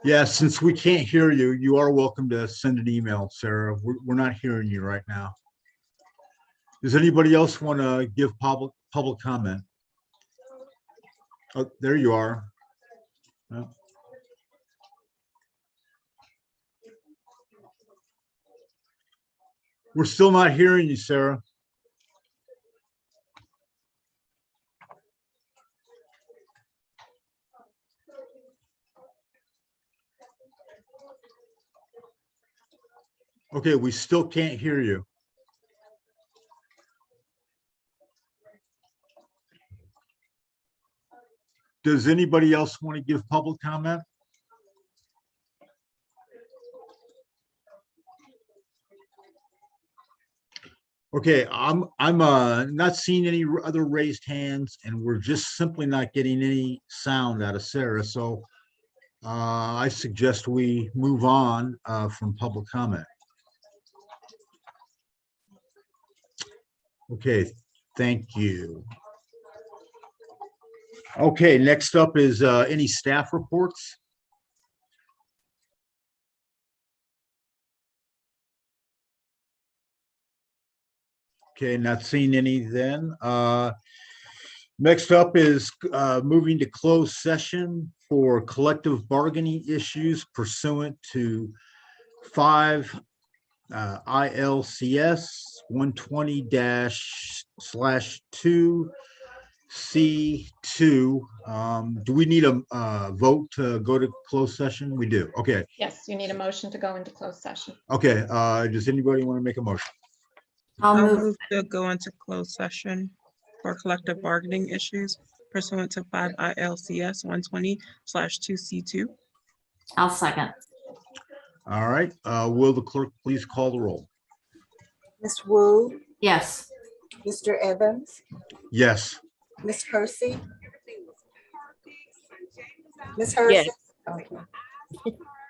Yeah, since we can't hear you, you are welcome to send an email, Sarah. We're not hearing you right now. Does anybody else want to give public comment? Oh, there you are. Yeah. We're still not hearing you, Sarah. Okay, we still can't hear you. Does anybody else want to give public comment? Okay, I'm not seeing any other raised hands, and we're just simply not getting any sound out of Sarah. So I suggest we move on from public comment. Okay, thank you. Okay, next up is any staff reports? Okay, not seeing any then. Next up is moving to closed session for collective bargaining issues pursuant to 5 ILCS 120-/2 C2. Do we need a vote to go to closed session? We do. Okay. Yes, you need a motion to go into closed session. Okay. Does anybody want to make a motion? I'll I'll move. move to go into closed session for collective bargaining issues pursuant to 5 ILCS 120/2 C2. I'll second. All right. Will the clerk please call the roll? Ms. Wu, Yes. Mr. Evans, Yes. Ms. Hersey? Ms. Hersey? Yes. Okay.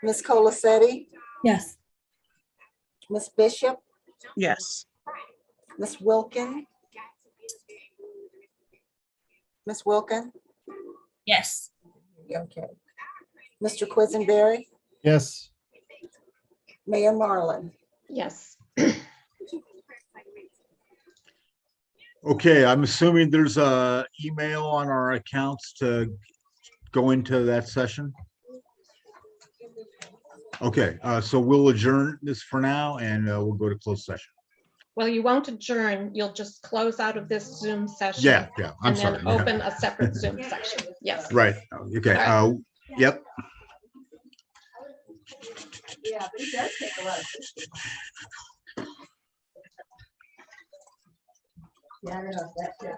Ms. Colacetti? Yes. Ms. Bishop? Yes. Ms. Wilkin? Ms. Wilkin? Yes. Okay. Mr. Quisenberry? Yes. Mayor Marlin? Yes. Okay, I'm assuming there's a email on our accounts to go into that session. Okay, so we'll adjourn this for now and we'll go to closed session. Well, you won't adjourn. You'll just close out of this Zoom session. Yeah, I'm And sorry. then yeah. open a separate Zoom section. Yes. Right, okay, All yep. Yeah, but it does take a lot of. Yeah, I know, that's it.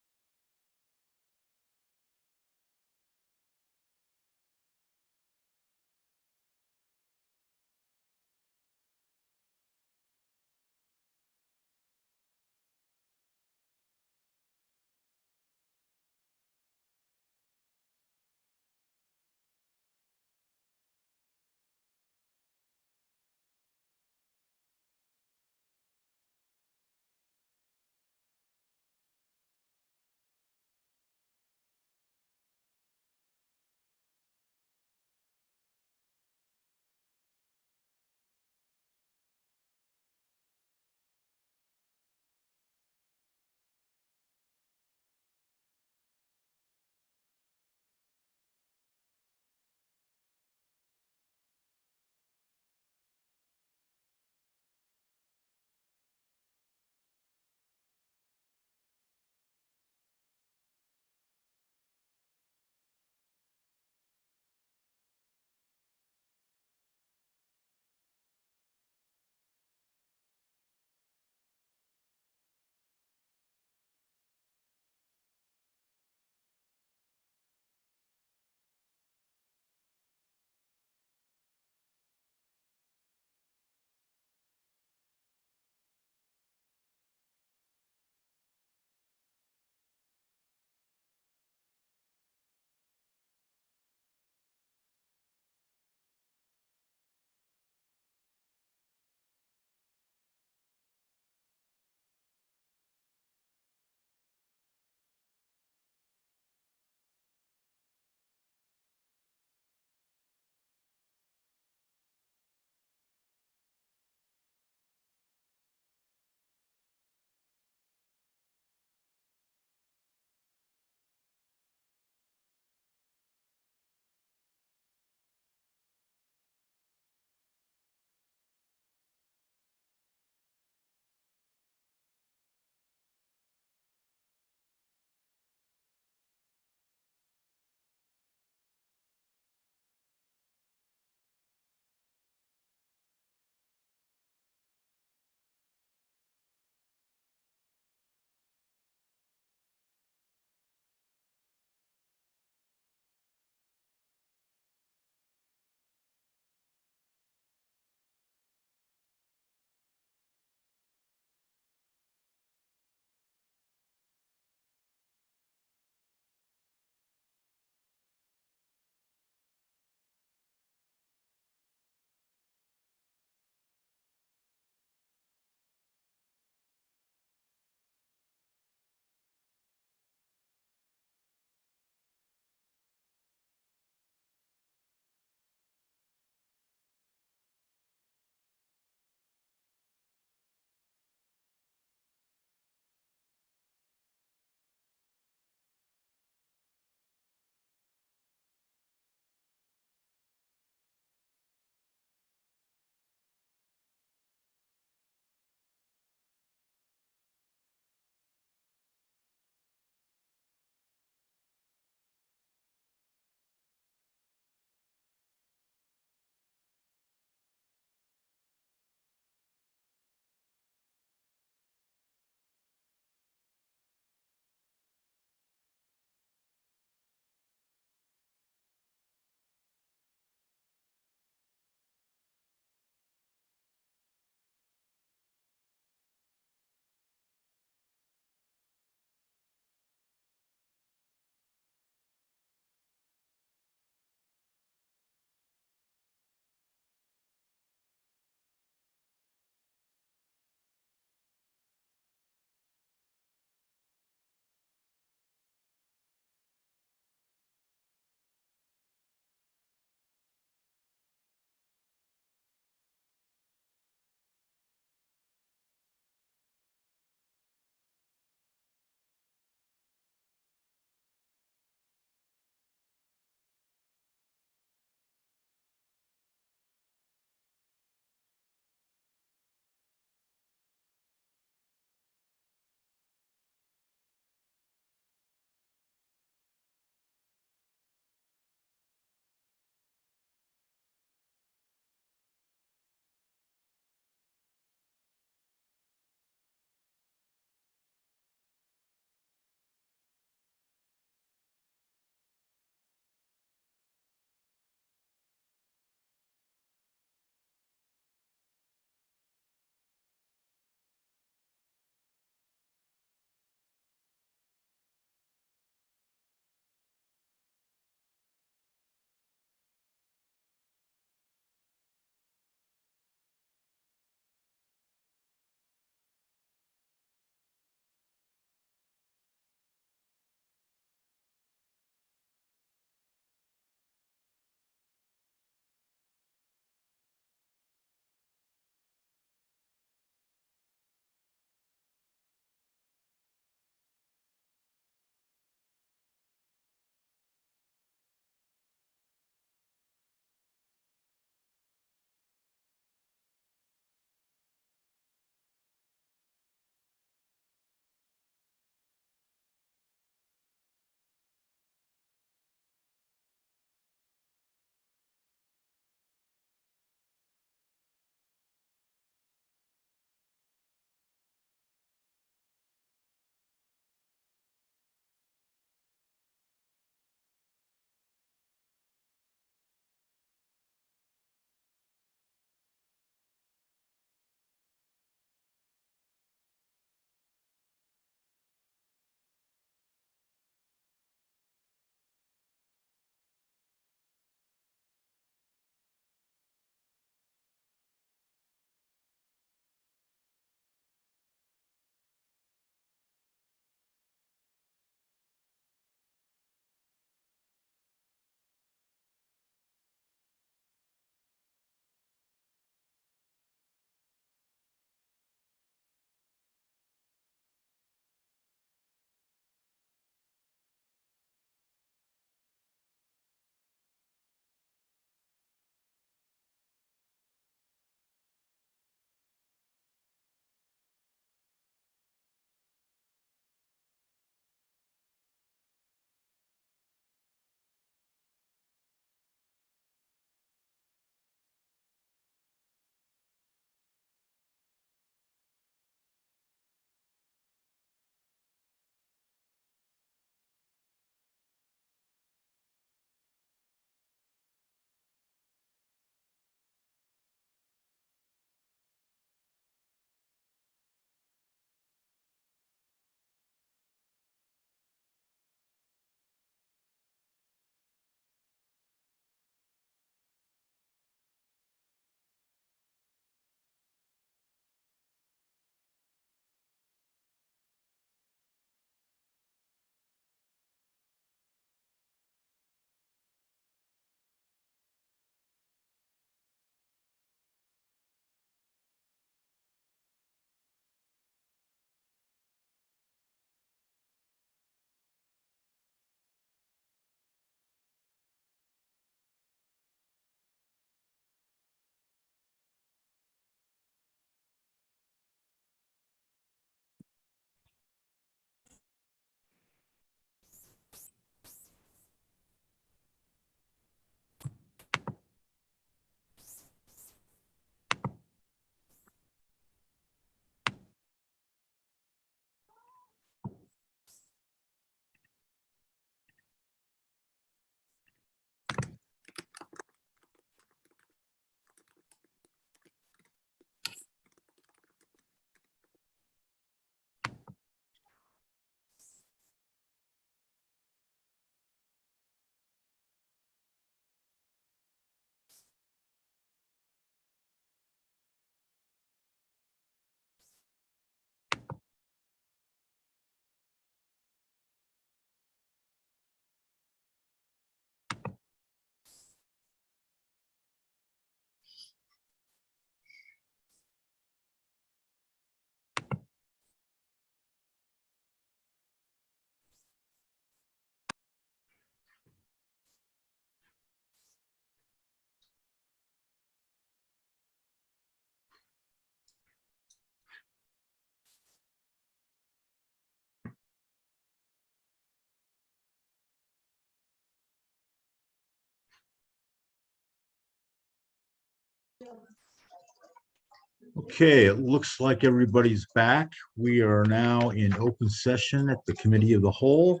Okay, it looks like everybody's back. We are now in open session at the Committee of the Whole.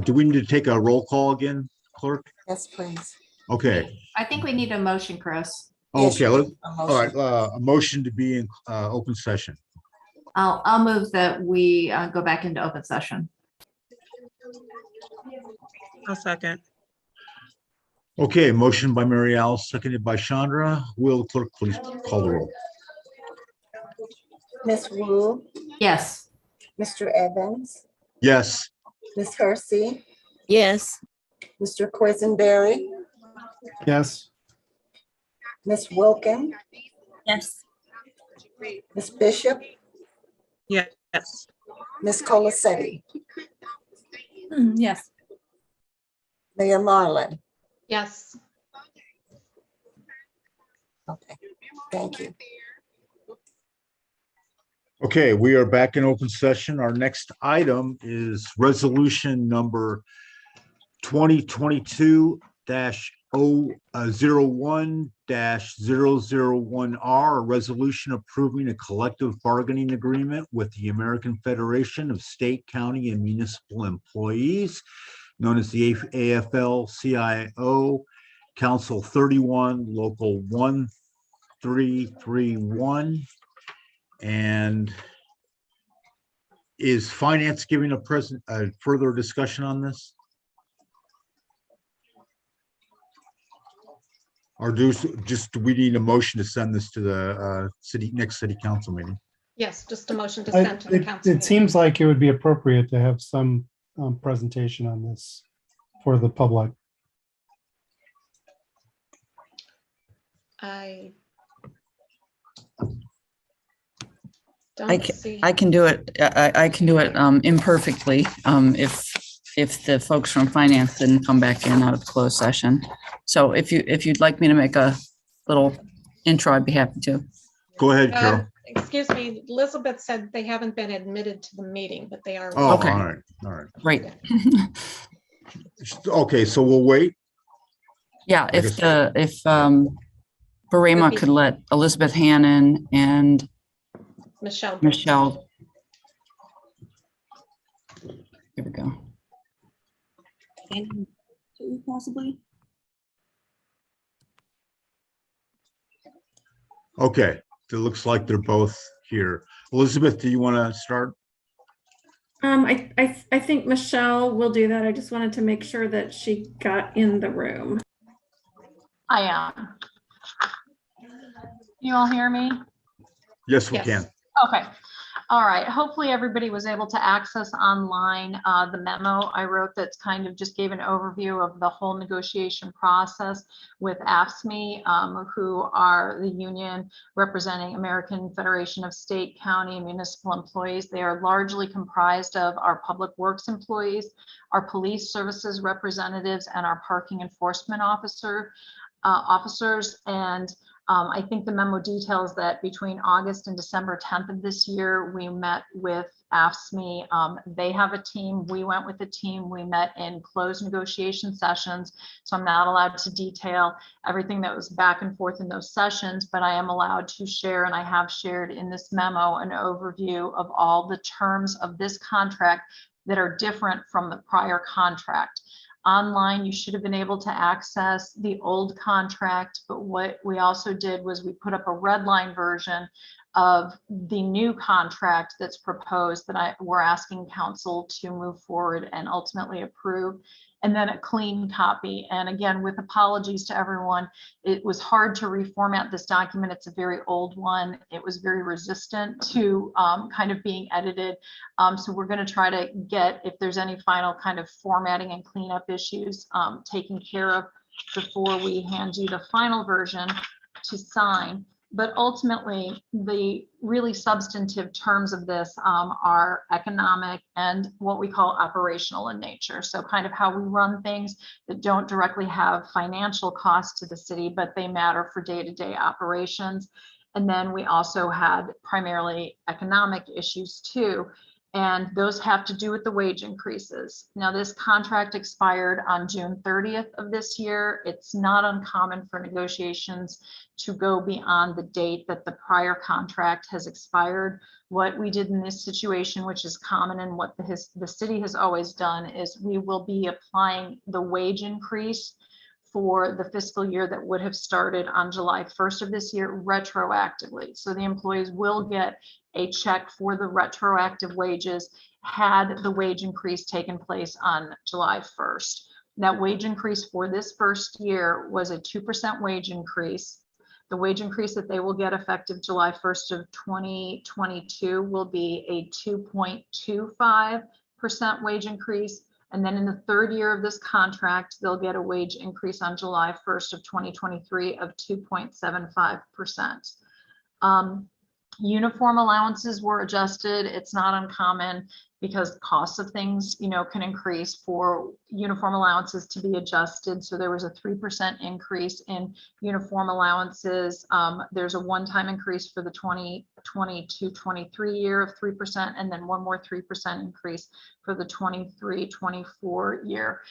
Do we need to take a roll call again, clerk? Yes, please. Okay, I think we need a motion, Chris. Yes, okay, you all need a motion. right, a motion to be in open session. I'll move that we go back into open session. I'll second. Okay, motion by Mary Alice, seconded by Chandra. Will the clerk please call the roll? Ms. Wu, Yes. Mr. Evans, Yes. Ms. Hersey, Yes. Mr. Quisenberry, Yes. Ms. Wilkin, Yes. Ms. Bishop, Yes. Ms. Colacetti, Yes. Mayor Marlin. Yes. Okay, thank you. Okay, we are back in open session. Our next item is resolution number 2022-01-001R, a resolution approving a collective bargaining agreement with the American Federation of State, County, and Municipal Employees, known as the AFL-CIO, Council 31, Local 1331. And is finance giving a further discussion on this? Or do we need a motion to send this to the next city council meeting? Yes, just a motion to send to the council. It seems like it would be appropriate to have some presentation on this for the public. I I don't see. can do it. I can do it imperfectly if the folks from finance didn't come back in out of closed session. So if you'd like me to make a little intro, I'd be happy to. Go ahead, Carol. Excuse me, Elizabeth said they haven't been admitted to the meeting, but they are. Oh, Okay. all right. Great. Okay, so we'll wait. Yeah, I if guess- Barema could let Elizabeth Hannon and Michelle. Michelle. Here we go. And two, possibly. Okay, it looks like they're both here. Elizabeth, do you want to start? I think Michelle will do that. I just wanted to make sure that she got in the room. I am. You all hear me? Yes, we Yes. can. Okay. All right. Hopefully everybody was able to access online the memo I wrote that's kind of just gave an overview of the whole negotiation process with AFSCME, who are the union representing American Federation of State, County, and Municipal Employees. They are largely comprised of our public works employees, our police services representatives, and our parking enforcement officers. And I think the memo details that between August and December 10th of this year, we met with AFSCME. They have a team. We went with the team. We met in closed negotiation sessions. So I'm not allowed to detail everything that was back and forth in those sessions, but I am allowed to share, and I have shared in this memo, an overview of all the terms of this contract that are different from the prior contract. Online, you should have been able to access the old contract, but what we also did was we put up a red line version of the new contract that's proposed that we're asking council to move forward and ultimately approve, and then a clean copy. And again, with apologies to everyone, it was hard to reformat this document. It's a very old one. It was very resistant to kind of being edited. So we're going to try to get, if there's any final kind of formatting and cleanup issues, taken care of before we hand you the final version to sign. But ultimately, the really substantive terms of this are economic and what we call operational in nature. So kind of how we run things that don't directly have financial costs to the city, but they matter for day-to-day operations. And then we also had primarily economic issues too. And those have to do with the wage increases. Now, this contract expired on June 30th of this year. It's not uncommon for negotiations to go beyond the date that the prior contract has expired. What we did in this situation, which is common and what the city has always done, is we will be applying the wage increase for the fiscal year that would have started on July 1st of this year retroactively. So the employees will get a check for the retroactive wages had the wage increase taken place on July 1st. That wage increase for this first year was a 2% wage increase. The wage increase that they will get effective July 1st of 2022 will be a 2.25% wage increase. And then in the third year of this contract, they'll get a wage increase on July 1st of 2023 of 2.75%. Uniform allowances were adjusted. It's not uncommon because costs of things, can increase for uniform allowances to be adjusted. So there was a 3% increase in uniform allowances. There's a one-time increase for the 2022-23 year of 3%, and then one more 3% increase for the 23-24 year.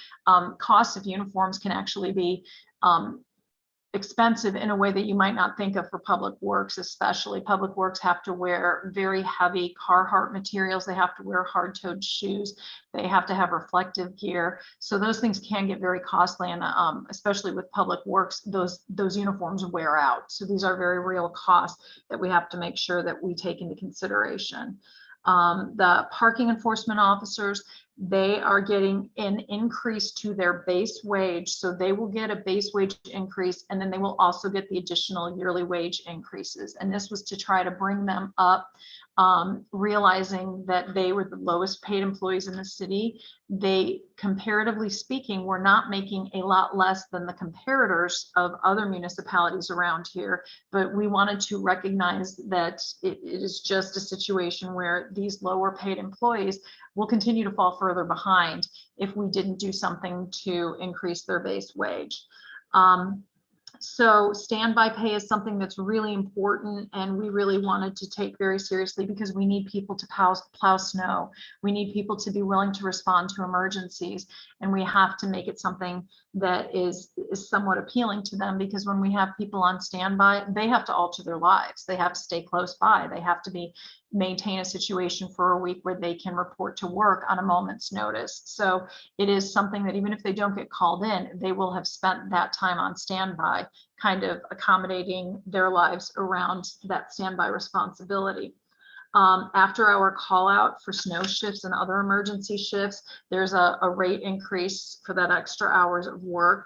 Costs of uniforms can actually be expensive in a way that you might not think of for public works. Especially public works have to wear very heavy Carhartt materials. They have to wear hard-toed shoes. They have to have reflective gear. So those things can get very costly, and especially with public works, those uniforms wear out. So these are very real costs that we have to make sure that we take into consideration. The parking enforcement officers, they are getting an increase to their base wage. So they will get a base wage increase, and then they will also get the additional yearly wage increases. And this was to try to bring them up, realizing that they were the lowest paid employees in the city. They, comparatively speaking, were not making a lot less than the comparators of other municipalities around here. But we wanted to recognize that it is just a situation where these lower paid employees will continue to fall further behind if we didn't do something to increase their base wage. So standby pay is something that's really important, and we really wanted to take very seriously because we need people to plow snow. We need people to be willing to respond to emergencies, and we have to make it something that is somewhat appealing to them, because when we have people on standby, they have to alter their lives. They have to stay close by. They have to maintain a situation for a week where they can report to work on a moment's notice. So it is something that even if they don't get called in, they will have spent that time on standby, kind of accommodating their lives around that standby responsibility. After our call out for snow shifts and other emergency shifts, there's a rate increase for that extra hours of work.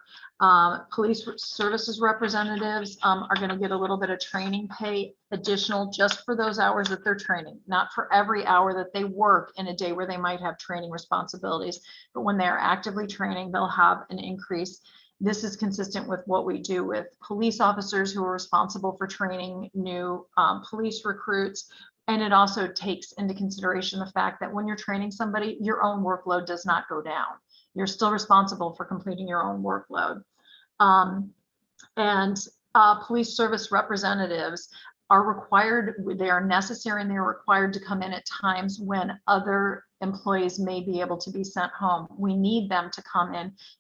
Police services representatives are going to get a little bit of training pay additional just for those hours that they're training, not for every hour that they work in a day where they might have training responsibilities, but when they're actively training, they'll have an increase. This is consistent with what we do with police officers who are responsible for training new police recruits. And it also takes into consideration the fact that when you're training somebody, your own workload does not go down. You're still responsible for completing your own workload. Police service representatives are required, they are necessary, and they're required to come in at times when other employees may be able to be sent home. We need them to come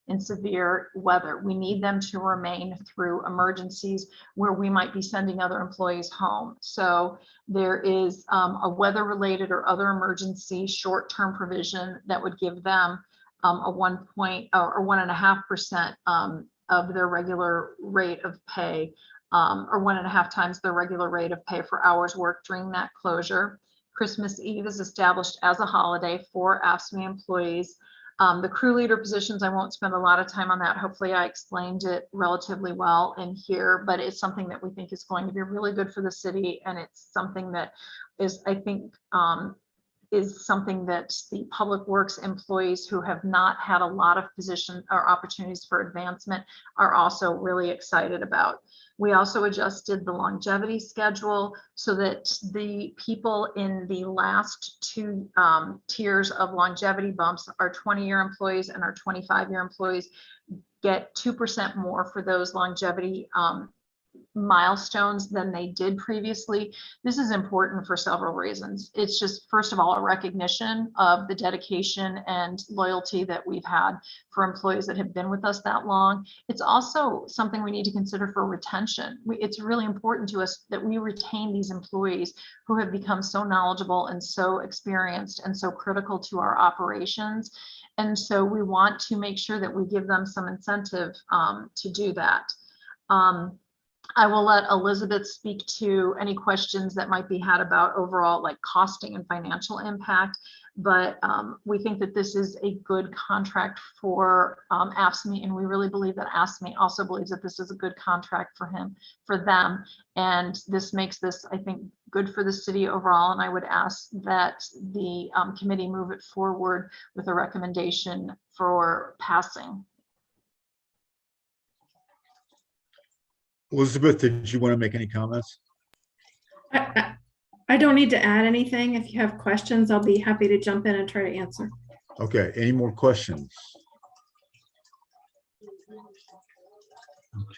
in severe weather. We need them to remain through emergencies where we might be sending other employees home. So there is a weather-related or other emergency short-term provision that would give them a 1.5% of their regular rate of pay, or 1.5 times their regular rate of pay for hours worked during that closure. Christmas Eve is established as a holiday for AFSCME employees. The crew leader positions, I won't spend a lot of time on that. Hopefully I explained it relatively well in here, but it's something that we think is going to be really good for the city. And it's something that is, I think, is something that the public works employees who have not had a lot of position or opportunities for advancement are also really excited about. We also adjusted the longevity schedule so that the people in the last two tiers of longevity bumps, our 20-year employees and our 25-year employees, get 2% more for those longevity milestones than they did previously. This is important for several reasons. It's just, first of all, a recognition of the dedication and loyalty that we've had for employees that have been with us that long. It's also something we need to consider for retention. It's really important to us that we retain these employees who have become so knowledgeable and so experienced and so critical to our operations. And so we want to make sure that we give them some incentive to do that. I will let Elizabeth speak to any questions that might be had about overall like costing and financial impact. But we think that this is a good contract for AFSCME, and we really believe that AFSCME also believes that this is a good contract for them. And this makes this, I think, good for the city overall. And I would ask that the committee move it forward with a recommendation for passing. Elizabeth, did you want to make any comments? I don't need to add anything. If you have questions, I'll be happy to jump in and try to answer. Okay, any more questions?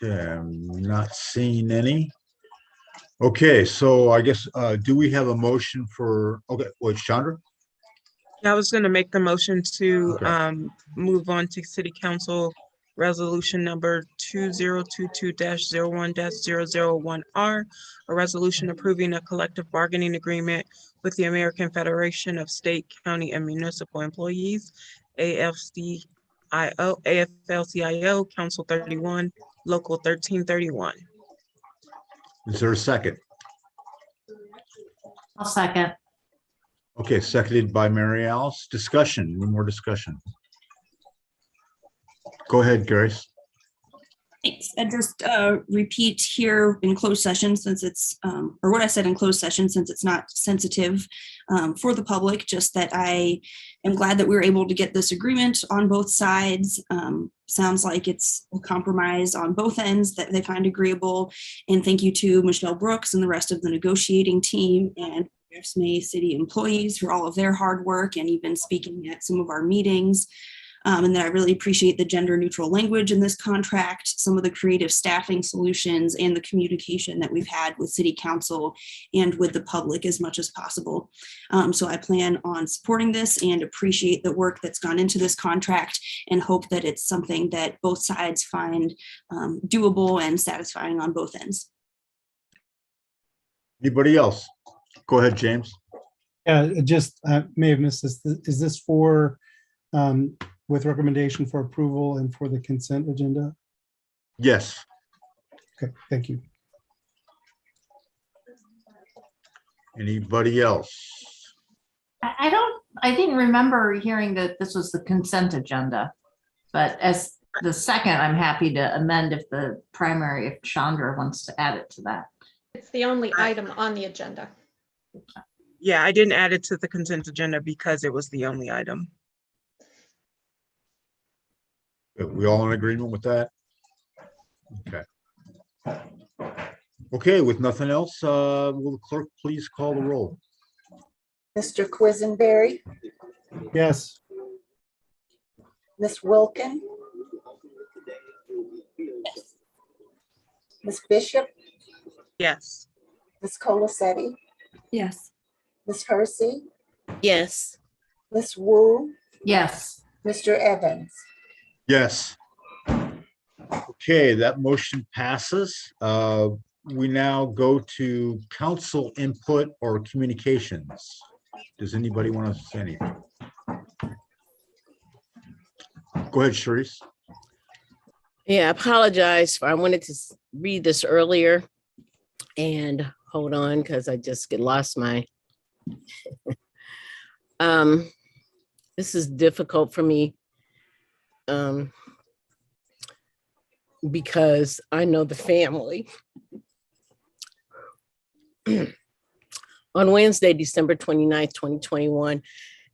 Okay, I'm not seeing any. Okay, so I guess, do we have a motion for, okay, what, Chandra? Yeah, I was gonna make the motion to Okay. move on to City Council Resolution number 2022-01-001R, a resolution approving a collective bargaining agreement with the American Federation of State, County, and Municipal Employees, AFL-CIO, Council 31, Local 1331. Is there a second? I'll second. Okay, seconded by Mary Alice. Discussion, any more discussion? Go ahead, Grace. Thanks. I just repeat here in closed session since it's, or what I said in closed session since it's not sensitive for the public, just that I am glad that we were able to get this agreement on both sides. Sounds like it's a compromise on both ends that they find agreeable. And thank you to Michelle Brooks and the rest of the negotiating team and AFSCME city employees for all of their hard work and even speaking at some of our meetings. And that I really appreciate the gender neutral language in this contract, some of the creative staffing solutions and the communication that we've had with City Council and with the public as much as possible. So I plan on supporting this and appreciate the work that's gone into this contract and hope that it's something that both sides find doable and satisfying on both ends. Anybody else? Go ahead, James. Yeah, it just, I may have missed this. Is this for, with recommendation for approval and for the consent agenda? Yes. Okay, thank you. Anybody else? I didn't remember hearing that this was the consent agenda, but as the second, I'm happy to amend if the primary, if Chandra wants to add it to that. It's the only item on the agenda. Yeah, I didn't add it to the consent agenda because it was the only item. We all in agreement with that? Okay. Okay, with nothing else, will the clerk please call the roll? Mr. Quisenberry, Yes. Ms. Wilkin, Ms. Bishop, Yes. Ms. Colacetti, Yes. Ms. Hersey, Yes. Ms. Wu, Yes. Mr. Evans. Yes. Okay, that motion passes. We now go to council input or communications. Does anybody want to say anything? Go ahead, Sharice. Yeah, I apologize for, I wanted to read this earlier and hold on because I just lost my, this is difficult for me because I know the family. On Wednesday, December 29th, 2021,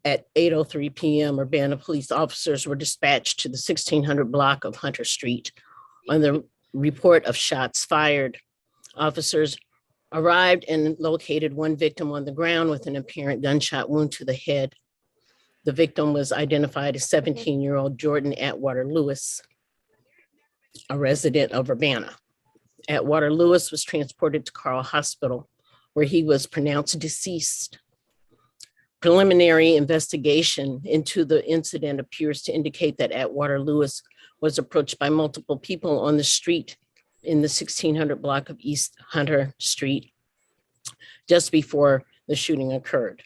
at 8:03 p.m., Urbana police officers were dispatched to the 1600 block of Hunter Street on the report of shots fired. Officers arrived and located one victim on the ground with an apparent gunshot wound to the head. The victim was identified as 17-year-old Jordan Atwater Lewis, a resident of Urbana. Atwater Lewis was transported to Carl Hospital, where he was pronounced deceased. Preliminary investigation into the incident appears to indicate that Atwater Lewis was approached by multiple people on the street in the 1600 block of East Hunter Street just before the shooting occurred.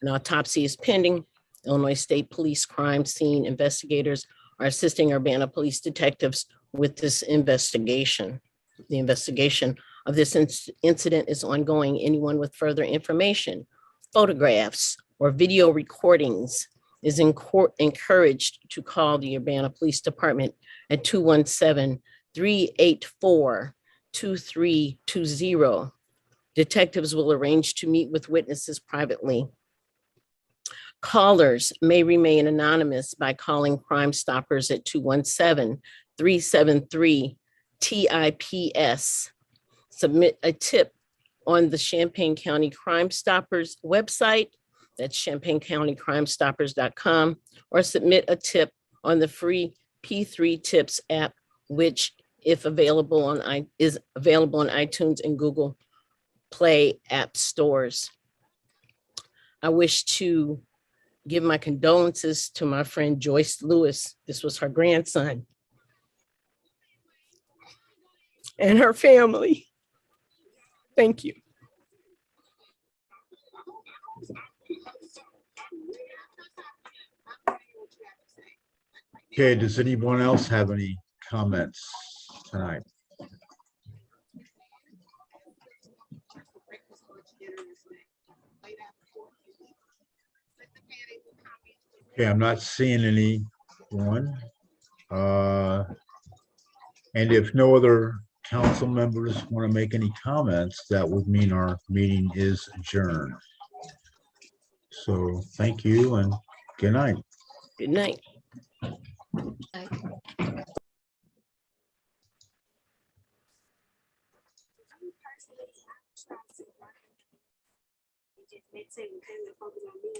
An autopsy is pending. Illinois State Police crime scene investigators are assisting Urbana police detectives with this investigation. The investigation of this incident is ongoing. Anyone with further information, photographs, or video recordings is encouraged to call the Urbana Police Department at 217-384-2320. Detectives will arrange to meet with witnesses privately. Callers may remain anonymous by calling Crime Stoppers at 217-373-TIPS. Submit a tip on the Champaign County Crime Stoppers website, that's champaigncountycrimestoppers.com, or submit a tip on the free P3 Tips app, which is available on iTunes and Google Play app stores. I wish to give my condolences to my friend Joyce Lewis. This was her grandson and her family. Thank you. Okay, does anyone else have any comments tonight? Okay, I'm not seeing anyone. And if no other council members want to make any comments, that would mean our meeting is adjourned. So thank you and good night. Good night. They'd say, we kind of focus on me.